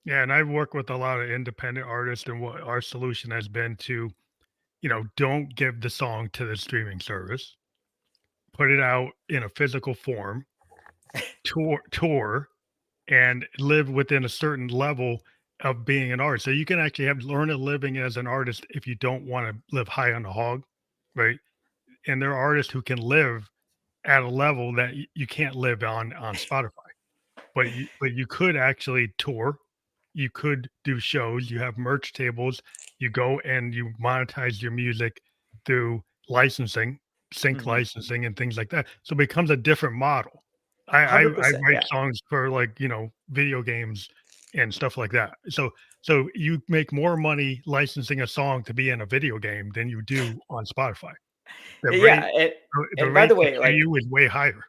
Yeah, and I've worked with a lot of independent artists, and what our solution has been to, don't give the song to the streaming service, put it out in a physical form, tour, and live within a certain level of being an artist. So you can actually learn a living as an artist if you don't want to live high on the hog, right? And there are artists who can live at a level that you can't live on Spotify, but you could actually tour, you could do shows, you have merch tables, you go and you monetize your music through licensing, sync Mhm. licensing and things like that. So it becomes a different model. I 100%. write Yeah. songs for, like, video games and stuff like that. So you make more money licensing a song to be in a video game than you do on Spotify. The Yeah. rate the And by rate the to way, pay like, you is way higher.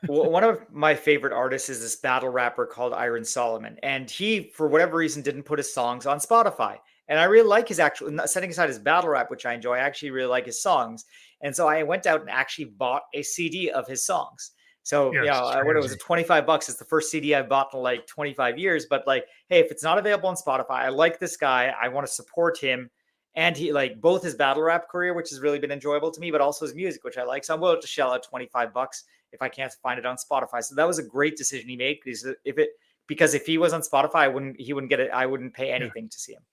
one of my favorite artists is this battle rapper called Iron Solomon, and he, for whatever reason, didn't put his songs on Spotify. And I really like his actual, setting aside his battle rap, which I enjoy. I actually really like his songs, and so I went out and actually bought a CD of his songs. So Yeah, it's a what it was, strategy. 25 bucks. It's the first CD I've bought in like 25 years. But like, hey, if it's not available on Spotify, I like this guy. I want to support him. And he, like, both his battle rap career, which has really been enjoyable to me, but also his music, which I like. So I'm willing to shell out 25 bucks if I can't find it on Spotify. So that was a great decision he made, because if he was on Spotify, he wouldn't get it. I wouldn't pay Yeah. anything to see him.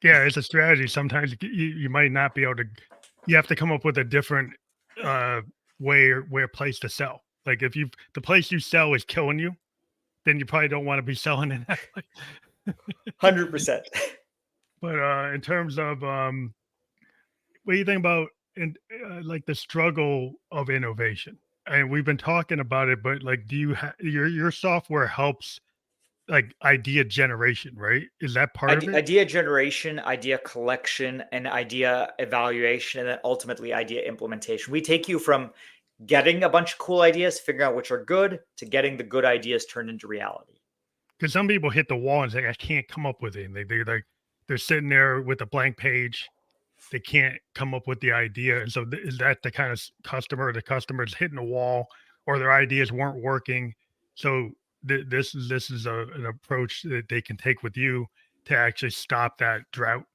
Yeah, it's a strategy. Sometimes you might not be able to you have to come up with a different, uh, where place to sell. Like, if the place you sell is killing you, then you probably don't wanna be selling in that place. 100%. But, in terms of, what do you think about like, the struggle of innovation? And we've been talking about it, but, like, do you your software helps, like, idea generation, right? Is that part of it? Idea generation, idea collection, and idea evaluation, and then ultimately idea implementation. We take you from getting a bunch of cool ideas, figuring out which are good, to getting the good ideas turned into reality. Because some people hit the wall and say, "I can't come up with it." They're sitting there with a blank page. They can't come up with the idea, and so is that the kind of customer? The customer's hitting the wall, or their ideas weren't working. So this is an approach that they can take with you to actually stop that drought.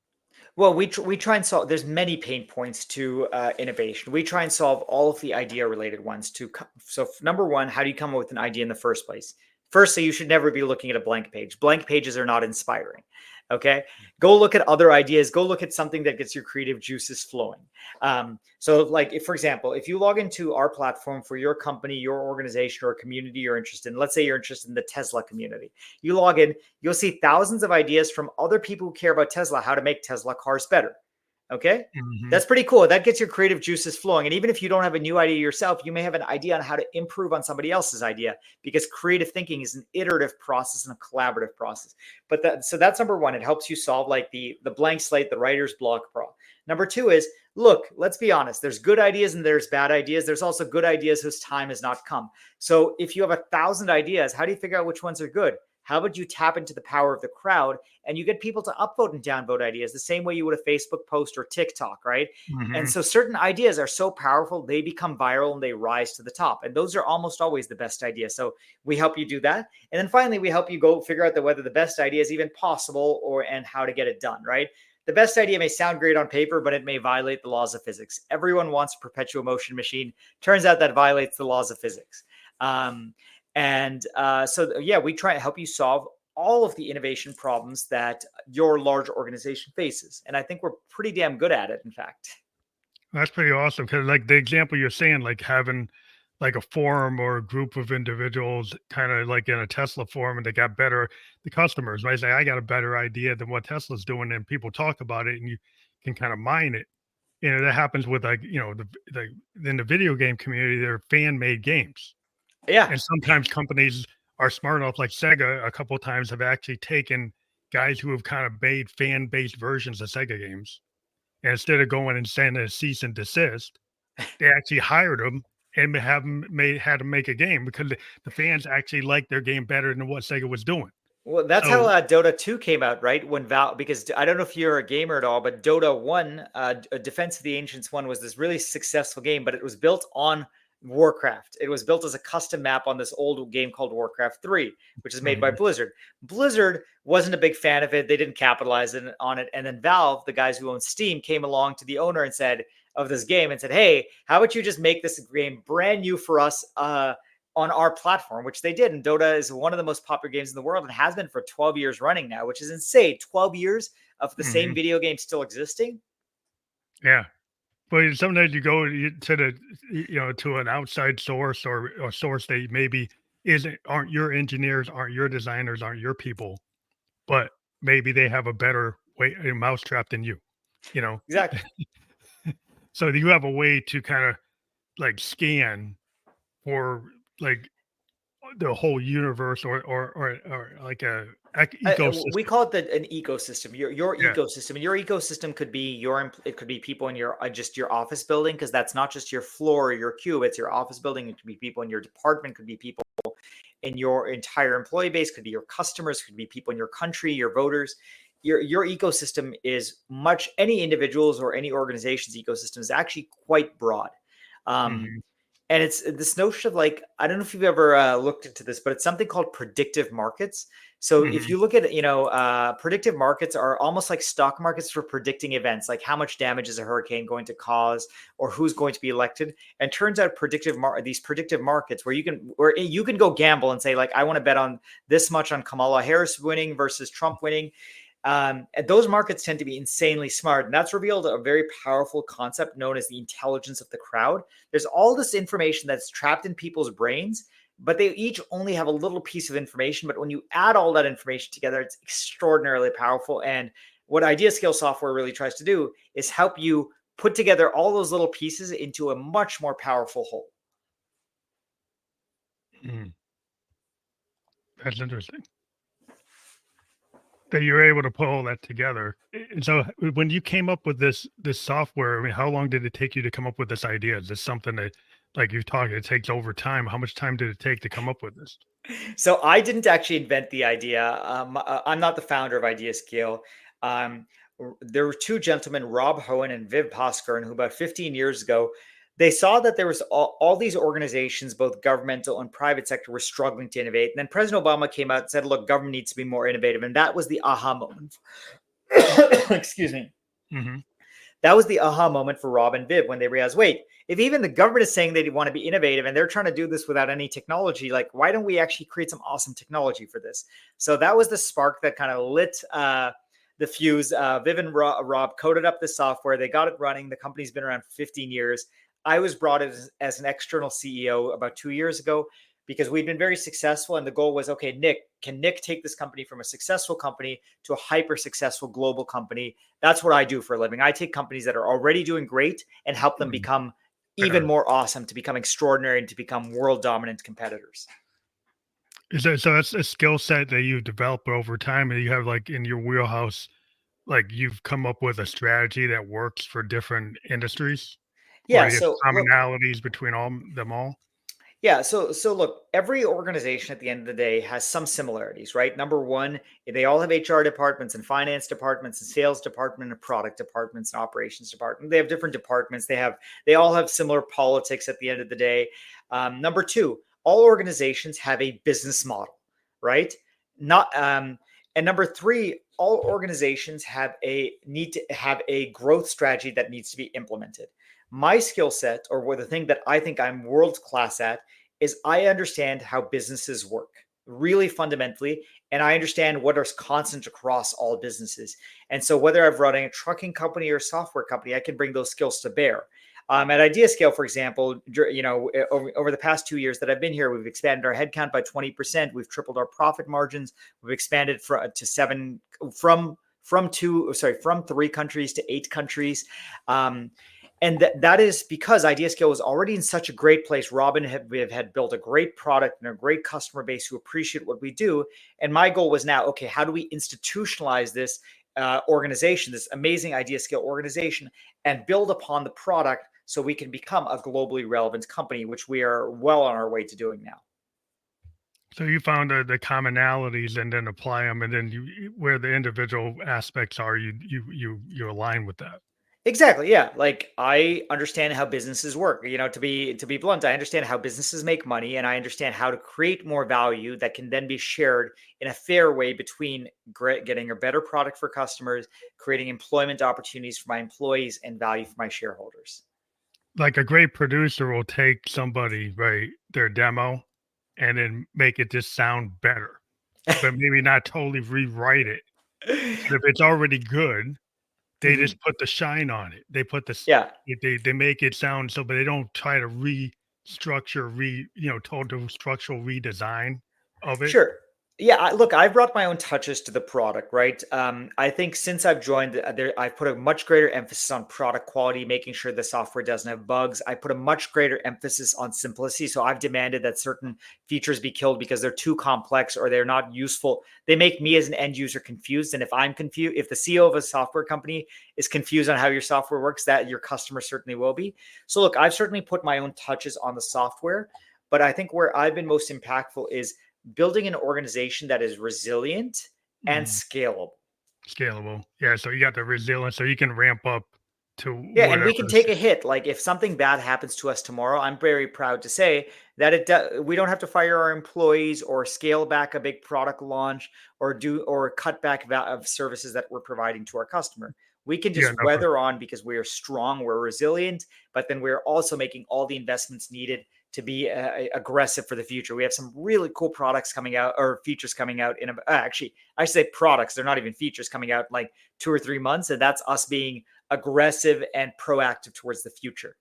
Well, we try and solve. There's many pain points to innovation. We try and solve all of the idea related ones. So number one, how do you come up with an idea in the first place? Firstly, you should never be looking at a blank page. Blank pages are not inspiring. Okay, go look at other ideas. Go look at something that gets your creative juices flowing. So, like, if, for example, if you log into our platform for your company, your organization, or community you're interested in, let's say you're interested in the Tesla community, you log in, you'll see thousands of ideas from other people who care about Tesla, how to make Tesla cars better. Okay. Hmm. That's pretty cool. That gets your creative juices flowing. And even if you don't have a new idea yourself, you may have an idea on how to improve on somebody else's idea, because creative thinking is an iterative process and a collaborative process. So that's number one. It helps you solve like the blank slate, the writer's block problem. Number two is, look, let's be honest. There's good ideas and there's bad ideas. There's also good ideas whose time has not come. So if you have 1,000 ideas, how do you figure out which ones are good? How would you tap into the power of the crowd and you get people to upvote and downvote ideas the same way you would a Facebook post or TikTok, right? And Hmm. so certain ideas are so powerful, they become viral and they rise to the top. And those are almost always the best ideas. So we help you do that. And then finally, we help you go figure out whether the best idea is even possible and how to get it done, right? The best idea may sound great on paper, but it may violate the laws of physics. Everyone wants a perpetual motion machine. Turns out that violates the laws of physics. So we try to help you solve all of the innovation problems that your large organization faces. And I think we're pretty damn good at it, in fact. That's pretty awesome. Cause like the example you're saying, like having like a forum or a group of individuals kind of like in a Tesla forum and they got better, the customers might say, I got a better idea than what Tesla's doing. And people talk about it and you can kind of mine it. That happens with like, in the video game community, they're fan made games. Yeah. And sometimes companies are smart enough, like Sega, a couple of times have actually taken guys who have kind of made fan based versions of Sega games. And instead of going and sending a cease and desist, they actually hired them and had them make a game because the fans actually liked their game better than what Sega was doing. Well, that's how So, Dota 2 came out, right? When because I don't know if you're a gamer at all, but Dota 1, Defense of the Ancients 1 was this really successful game, but it was built on Warcraft. It was built as a custom map on this old game called Warcraft 3, which is made by mhm, Blizzard. Blizzard wasn't a big fan of it. They didn't capitalize on it. And then Valve, the guys who own Steam, came along to the owner and said, of this game and said, hey, how about you just make this game brand new for us on our platform, which they did. And Dota is one of the most popular games in the world and has been for 12 years running now, which is insane. 12 years of the same mhm, video game still existing. yeah. But sometimes you go to to an outside source or a source that maybe aren't your engineers, aren't your designers, aren't your people, but maybe they have a better way a mousetrap than you, you know. Exactly. So you have a way to kind of like scan for like the whole universe or like a We ecosystem. call it an ecosystem. Your Yeah. ecosystem, and your ecosystem could be it could be people in your just your office building, because that's not just your floor or your cube. It's your office building. It could be people in your department. Could be people in your entire employee base. Could be your customers. Could be people in your country. Your voters. Your ecosystem is much any individual's or any organization's ecosystem is actually quite broad. Um, Mhm, and it's this notion of like, I don't know if you've ever looked into this, but it's something called predictive markets. So if mhm, you look at, predictive markets are almost like stock markets for predicting events, like how much damage is a hurricane going to cause or who's going to be elected. And turns out these predictive markets where you can go gamble and say, like, I want to bet on this much on Kamala Harris winning versus Trump winning. And those markets tend to be insanely smart. And that's revealed a very powerful concept known as the intelligence of the crowd. There's all this information that's trapped in people's brains, but they each only have a little piece of information. But when you add all that information together, it's extraordinarily powerful. And what IdeaScale software really tries to do is help you put together all those little pieces into a much more powerful whole. mhm. That's interesting that you're able to pull all that together. And so when you came up with this software, I mean, how long did it take you to come up with this idea? Is this something that, like you've talked, it takes over time? How much time did it take to come up with this? So I didn't actually invent the idea. I'm not the founder of IdeaScale. There were two gentlemen, Rob Hohen and Viv Paskern, who about 15 years ago, they saw that there was all these organizations, both governmental and private sector, were struggling to innovate. And then President Obama came out and said, look, government needs to be more innovative. And that was the aha moment. Excuse me. Hmm. That was the aha moment for Rob and Viv when they realized, wait, if even the government is saying they want to be innovative and they're trying to do this without any technology, like why don't we actually create some awesome technology for this? So that was the spark that kind of lit the fuse. Viv and Rob coded up the software. They got it running. The company's been around for 15 years. I was brought in as an external CEO about 2 years ago because we'd been very successful. And the goal was, okay, can Nick take this company from a successful company to a hyper successful global company? That's what I do for a living. I take companies that are already doing great and help them become even Better. more awesome, to become extraordinary, and to become world dominant competitors. Is that so? That's a skill set that you've developed over time, and you have like in your wheelhouse, like you've come up with a strategy that works for different industries, or Yeah. you have So look, commonalities between all them all. Yeah, so look, every organization at the end of the day has some similarities, right? Number one, they all have HR departments and finance departments and sales department and product departments and operations department. They have different departments. They all have similar politics at the end of the day. Number two, all organizations have a business model, right? Not And number three, all organizations need to have a growth strategy that needs to be implemented. My skill set, or the thing that I think I'm world class at, is I understand how businesses work really fundamentally, and I understand what is constant across all businesses. And so, whether I'm running a trucking company or a software company, I can bring those skills to bear. At IdeaScale, for example, over the past 2 years that I've been here, we've expanded our headcount by 20%. We've tripled our profit margins. We've expanded from 3 countries to 8 countries. And that is because IdeaScale was already in such a great place. Robin had built a great product and a great customer base who appreciate what we do. And my goal was now, okay, how do we institutionalize this organization, this amazing IdeaScale organization, and build upon the product so we can become a globally relevant company, which we are well on our way to doing now. So you found the commonalities and then apply them, and then where the individual aspects are, you align with that. Exactly. Yeah. Like I understand how businesses work. To be blunt, I understand how businesses make money, and I understand how to create more value that can then be shared in a fair way between getting a better product for customers, creating employment opportunities for my employees, and value for my shareholders. Like a great producer will take somebody, right, their demo, and then make it just sound better, but maybe not totally rewrite it. But if it's already good, they Mhm. just put the shine on it. They put Yeah. they make it sound so, but they don't try to restructure, total structural redesign of it. Sure. Yeah, look, I've brought my own touches to the product, right? I think since I've joined, I've put a much greater emphasis on product quality, making sure the software doesn't have bugs. I put a much greater emphasis on simplicity. So I've demanded that certain features be killed because they're too complex or they're not useful. They make me as an end user confused. And if I'm confused, if the CEO of a software company is confused on how your software works, that your customer certainly will be. So look, I've certainly put my own touches on the software, but I think where I've been most impactful is building an organization that is resilient and Mhm. scalable. Scalable. Yeah, so you got the resilience, so you can ramp up to Yeah, and whatever we can the take a hit. Like if something bad happens to us tomorrow, I'm very proud to say that we don't have to fire our employees or scale back a big product launch or cut back of services that we're providing to our customer. We can yeah, just no, weather on because we are strong, we're resilient, but then we're also making all the investments needed to be aggressive for the future. We have some really cool products coming out, or features coming out actually, I should say products. They're not even features, coming out in like 2 or 3 months, and that's us being aggressive and proactive towards the future.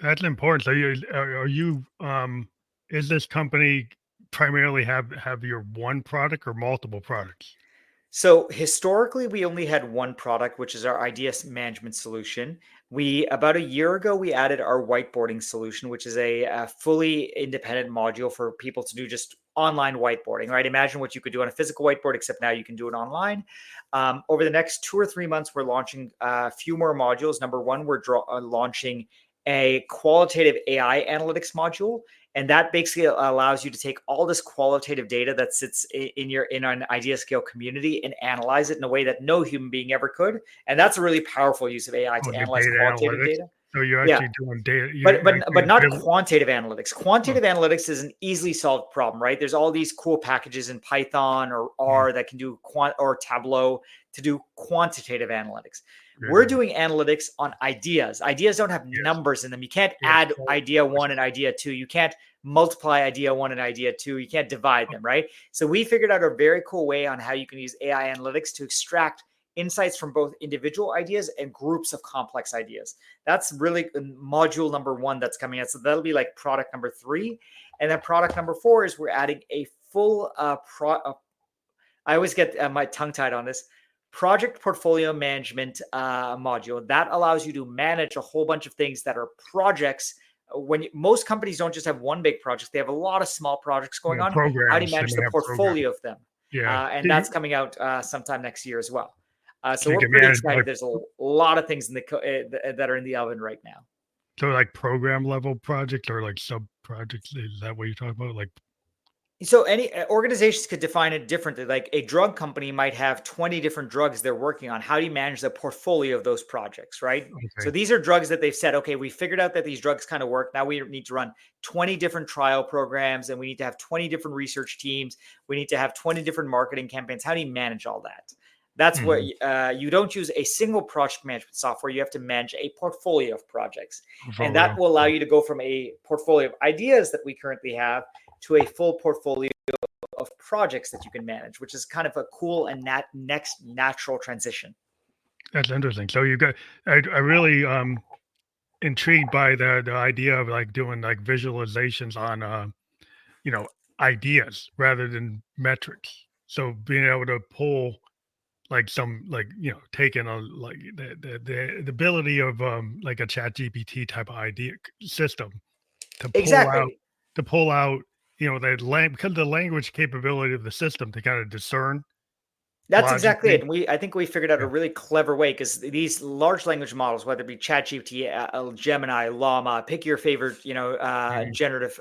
that's important. So are you, is this company primarily have your one product or multiple products? So historically, we only had one product, which is our ideas management solution. We About a year ago, we added our whiteboarding solution, which is a fully independent module for people to do just online whiteboarding. Right? Imagine what you could do on a physical whiteboard, except now you can do it online. Over the next 2 or 3 months, we're launching a few more modules. Number one, we're launching a qualitative AI analytics module, and that basically allows you to take all this qualitative data that sits in an IdeaScale community and analyze it in a way that no human being ever could. And that's a really powerful use of AI Oh, to the analyze data qualitative analytics? data. So you're Yeah. actually doing data. You're But actually not building. quantitative analytics. Oh, Quantitative analytics is an easily solved problem, right? There's all these cool packages in Python or mm, R that can do or Tableau to do quantitative analytics. good. We're doing analytics on ideas. Ideas don't have Yes. numbers in them. You can't Yes. add idea one and idea two. You can't multiply idea one and idea two. You can't divide them, right? So we figured out a very cool way on how you can use AI analytics to extract insights from both individual ideas and groups of complex ideas. That's really module number one that's coming out. So that'll be like product number 3. And then product number 4 is we're adding a full I always get my tongue tied on this project portfolio management module that allows you to manage a whole bunch of things that are projects. Most companies don't just have one big project, they have a lot of small projects going Yeah, on. How do you programs. They manage may the have programs. portfolio of them? Yeah. And that's coming out sometime next year as well. So So you we're can pretty manage excited. like There's a lot of things in that are in the oven right now. so like program level projects or like sub projects. Is that what you're talking about? Like So any organizations could define it differently. Like a drug company might have 20 different drugs they're working on. How do you manage the portfolio of those projects, right? So okay. these are drugs that they've said, okay, we figured out that these drugs kind of work. Now we need to run 20 different trial programs and we need to have 20 different research teams. We need to have 20 different marketing campaigns. How do you manage all that? That's what Mhm. you don't use a single project management software. You have to manage a portfolio of projects. And that Portfolio. will allow you to go from a portfolio of ideas that we currently have to a full portfolio of projects that you can manage, which is kind of a cool and next natural transition. That's interesting. So you got I really intrigued by the idea of like doing like visualizations on you know ideas rather than metrics. So being able to pull like some like taking a like the ability of like a chat GPT type of idea system to Exactly. pull out the because of the language capability of the system to kind of discern That's exactly it. logically. And I think we figured out a Yeah. really clever way because these large language models, whether it be ChatGPT, Gemini, Llama, pick your favorite, Mhm. generative,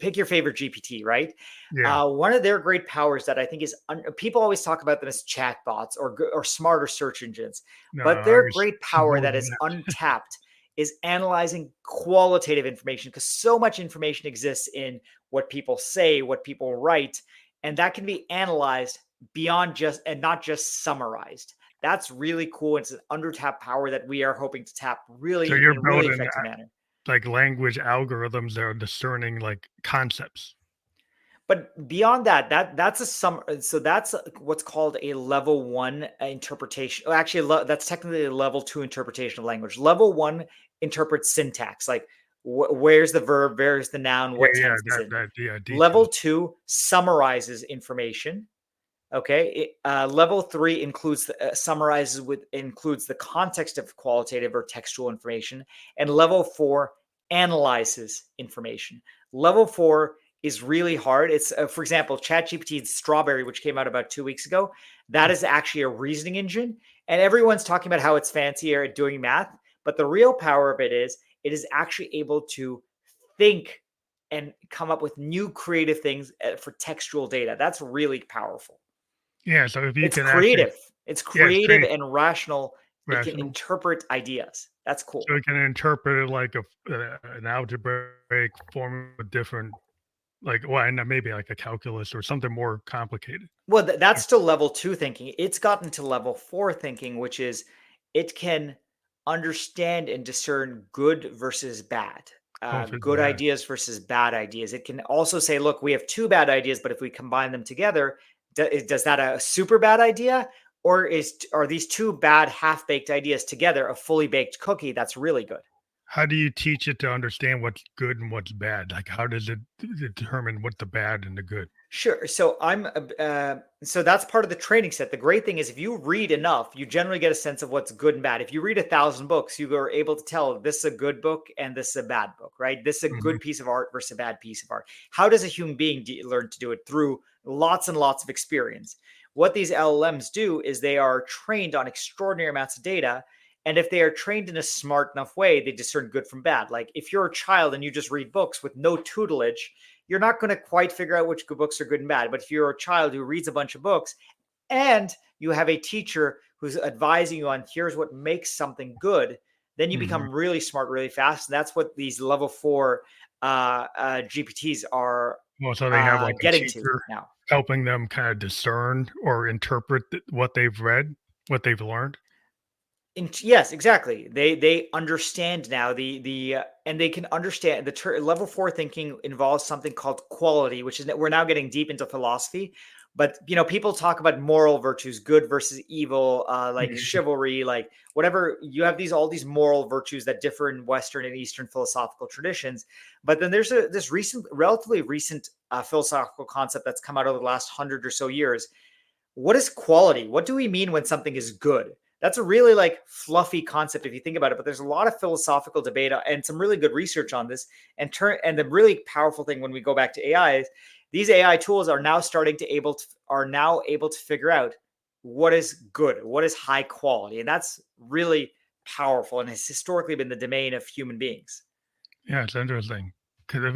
pick your favorite GPT, right? Yeah. One of their great powers that I think is people always talk about them as chatbots or smarter search engines, No, but I their was great power more that than is that. untapped is analyzing qualitative information because so much information exists in what people say, what people write, and that can be analyzed beyond just and not just summarized. That's really cool. It's an undertapped power that we are hoping to tap So really in you're a really building effective manner. like language algorithms that are discerning like concepts. But beyond that, that's a so that's what's called a level 1 interpretation. Oh, actually, that's technically a level 2 interpretation of language. Level 1 interprets syntax, like where's the verb, where's the noun, Yeah, what yeah, tense is in. that yeah, Level details. 2 summarizes information. Okay. Level 3 includes the context of qualitative or textual information, and level 4 analyzes information. Level 4 is really hard. It's for example, ChatGPT's Strawberry, which came out about 2 weeks ago. That is actually a reasoning engine, and everyone's talking about how it's fancier at doing math. But the real power of it is actually able to think and come up with new creative things for textual data. That's really powerful. Yeah, so if you It's can actually creative. It's yeah, it's creative pretty and rational. It can rational. interpret ideas. That's So cool. it can interpret it like an algebraic form of different like well, and maybe like a calculus or something more complicated. Well, that's Like, still level 2 thinking. It's gotten to level 4 thinking, which is it can understand and discern good versus bad, oh, if it's good bad. ideas versus bad ideas. It can also say, look, we have 2 bad ideas, but if we combine them together, does that a super bad idea? Or are these 2 bad half-baked ideas together a fully baked cookie that's really good? How do you teach it to understand what's good and what's bad? Like, how does it determine what the bad and the good? Sure. So that's part of the training set. The great thing is if you read enough, you generally get a sense of what's good and bad. If you read 1,000 books, you are able to tell this is a good book and this is a bad book, right? This is a Mhm. good piece of art versus a bad piece of art. How does a human being learn to do it? Through lots and lots of experience. What these LLMs do is they are trained on extraordinary amounts of data. And if they are trained in a smart enough way, they discern good from bad. Like if you're a child and you just read books with no tutelage, you're not going to quite figure out which good books are good and bad. But if you're a child who reads a bunch of books and you have a teacher who's advising you on here's what makes something good, then you Mhm. become really smart really fast. And that's what these level 4 GPTs are Well, so they have like a getting to teacher now. helping them kind of discern or interpret what they've read, what they've learned. Yes, exactly. They understand now and they can understand level 4 thinking involves something called quality, which is that we're now getting deep into philosophy. But people talk about moral virtues, good versus evil, like Mhm. chivalry, like whatever. You have all these moral virtues that differ in Western and Eastern philosophical traditions. But then there's this relatively recent philosophical concept that's come out over the last 100 or so years. What is quality? What do we mean when something is good? That's a really like fluffy concept if you think about it, but there's a lot of philosophical debate and some really good research on this. And the really powerful thing when we go back to AI is these AI tools are now able to figure out what is good, what is high quality, and that's really powerful and has historically been the domain of human beings. Yeah, it's interesting because if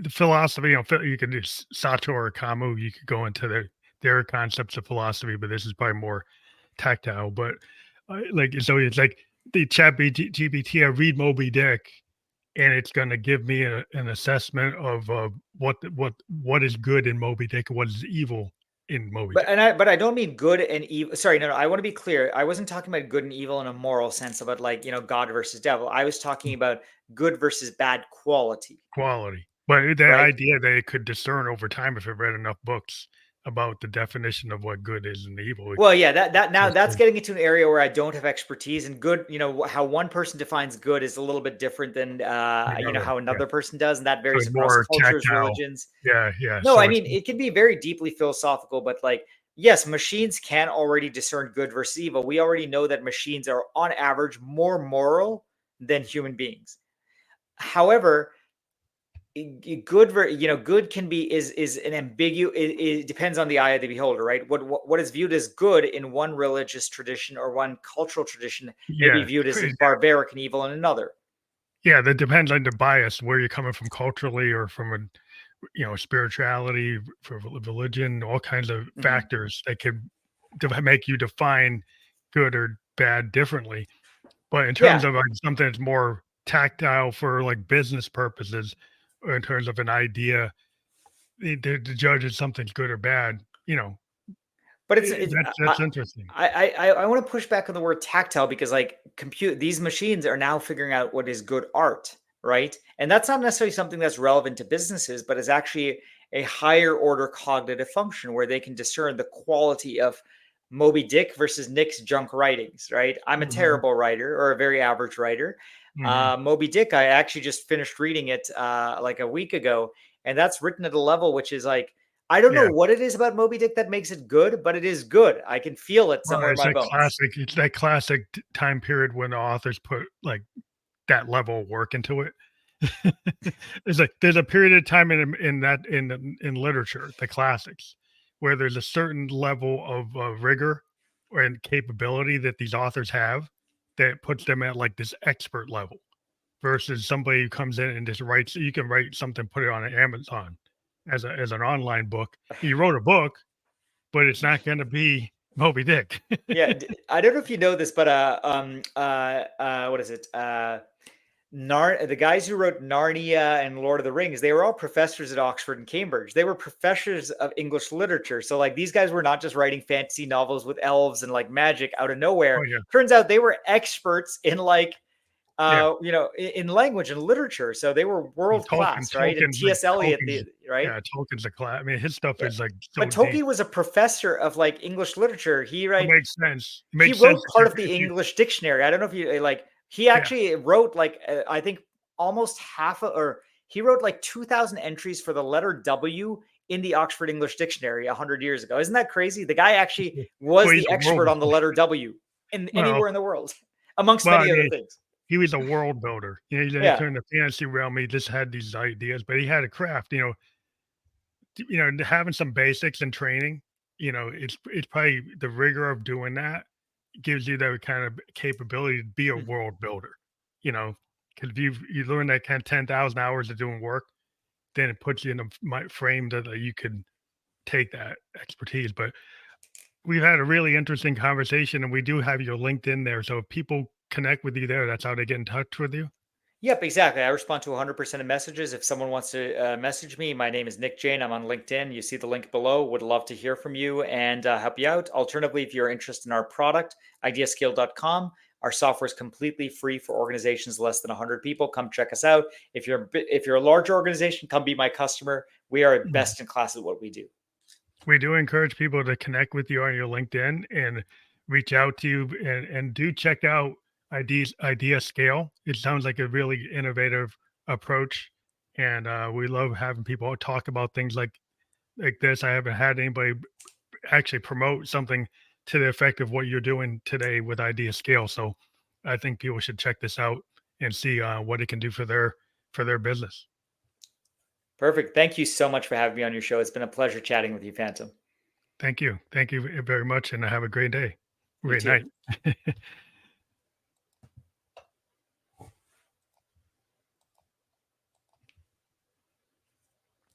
the philosophy, you could do Sato or Camus, you could go into their concepts of philosophy, but this is probably more tactile. But like, so it's like the GPT, I read Moby Dick, and it's going to give me an assessment of what is good in Moby Dick, and what is evil in Moby Dick. But I don't mean good and evil. Sorry, no, I want to be clear. I wasn't talking about good and evil in a moral sense about like, God versus devil. I was talking about good versus bad quality, Quality. But the right? idea that it could discern over time if it read enough books about the definition of what good is and evil, Well, yeah, that now just that's getting into an area where I don't have expertise. And good, how one person defines good is a little bit different than another, how yeah. another person does, and that So varies it's across more cultures, tactile. religions. Yeah, yeah. No, So I it's mean, it can be very deeply philosophical, but like, yes, machines can already discern good versus evil. We already know that machines are on average more moral than human beings. However, good can be is an ambiguous. It depends on the eye of the beholder, right? What is viewed as good in one religious tradition or one cultural tradition may be yeah, viewed as exactly. barbaric and evil in another. Yeah, that depends on the bias, where you're coming from culturally or from spirituality, for religion, all kinds of Mhm. factors that could make you define good or bad differently. But in terms Yeah, of like something that's more tactile for like business purposes, or in terms of an idea, the judge is something's good or bad. but it's That's interesting. I want to push back on the word tactile because like compute these machines are now figuring out what is good art, right? And that's not necessarily something that's relevant to businesses, but is actually a higher order cognitive function where they can discern the quality of Moby Dick versus Nick's junk writings, right? I'm a Mhm, terrible writer or a very average writer. mhm. Moby Dick, I actually just finished reading it like a week ago, and that's written at a level which is like I don't know Yeah. what it is about Moby Dick that makes it good, but it is good. I can feel it Well, somewhere in my bones. it's that classic time period when the authors put like that level of work into it. There's a period of time in literature, the classics, where there's a certain level of rigor and capability that these authors have that puts them at like this expert level versus somebody who comes in and just writes. You can write something, put it on Amazon as an online book. You wrote a book, but it's not going to be Moby Dick. Yeah, I don't know if you know this, but what is it? The guys who wrote Narnia and Lord of the Rings, they were all professors at Oxford and Cambridge. They were professors of English literature. So like these guys were not just writing fantasy novels with elves and like magic out of Oh nowhere. yeah, Turns out they were experts in like yeah. in language and literature. So they were Well, world class, right? And T.S. Eliot, right? Tolkien's a class. I mean, his stuff Yeah. is like But so deep. Tolkien was a professor of like English literature. It makes sense. It He makes sense wrote part of the if you English dictionary. I don't know if you like he yeah. actually wrote like I think almost or he wrote like 2,000 entries for the letter W in the Oxford English Dictionary 100 years ago. Isn't that crazy? The guy actually Well, was he's the a world expert on the letter W in well, anywhere in the world, amongst I many other mean, things. he was a world builder. He Yeah. turned the fantasy realm. He just had these ideas, but he had a craft. Having some basics and training. It's probably the rigor of doing that gives you that kind of capability to be a Mhm. world builder. Because if you learn that kind of 10,000 hours of doing work, then it puts you in a frame that you could take that expertise. But we've had a really interesting conversation, and we do have your LinkedIn there. So if people connect with you there. That's how they get in touch with you. Yep, exactly. I respond to 100% of messages. If someone wants to message me, my name is Nick Jain. I'm on LinkedIn. You see the link below. Would love to hear from you and help you out. Alternatively, if you're interested in our product, ideascale.com. Our software is completely free for organizations less than 100 people. Come check us out. If you're a large organization, come be my customer. We are Mhm. best in class at what we do. We do encourage people to connect with you on your LinkedIn and reach out to you, and do check out Idea Scale. It sounds like a really innovative approach. And we love having people talk about things like this. I haven't had anybody actually promote something to the effect of what you're doing today with Idea Scale. So I think people should check this out and see what it can do for their business. Perfect. Thank you so much for having me on your show. It's been a pleasure chatting with you, Phantom. Thank you. Thank you very much, and have a great day. You Great too. night.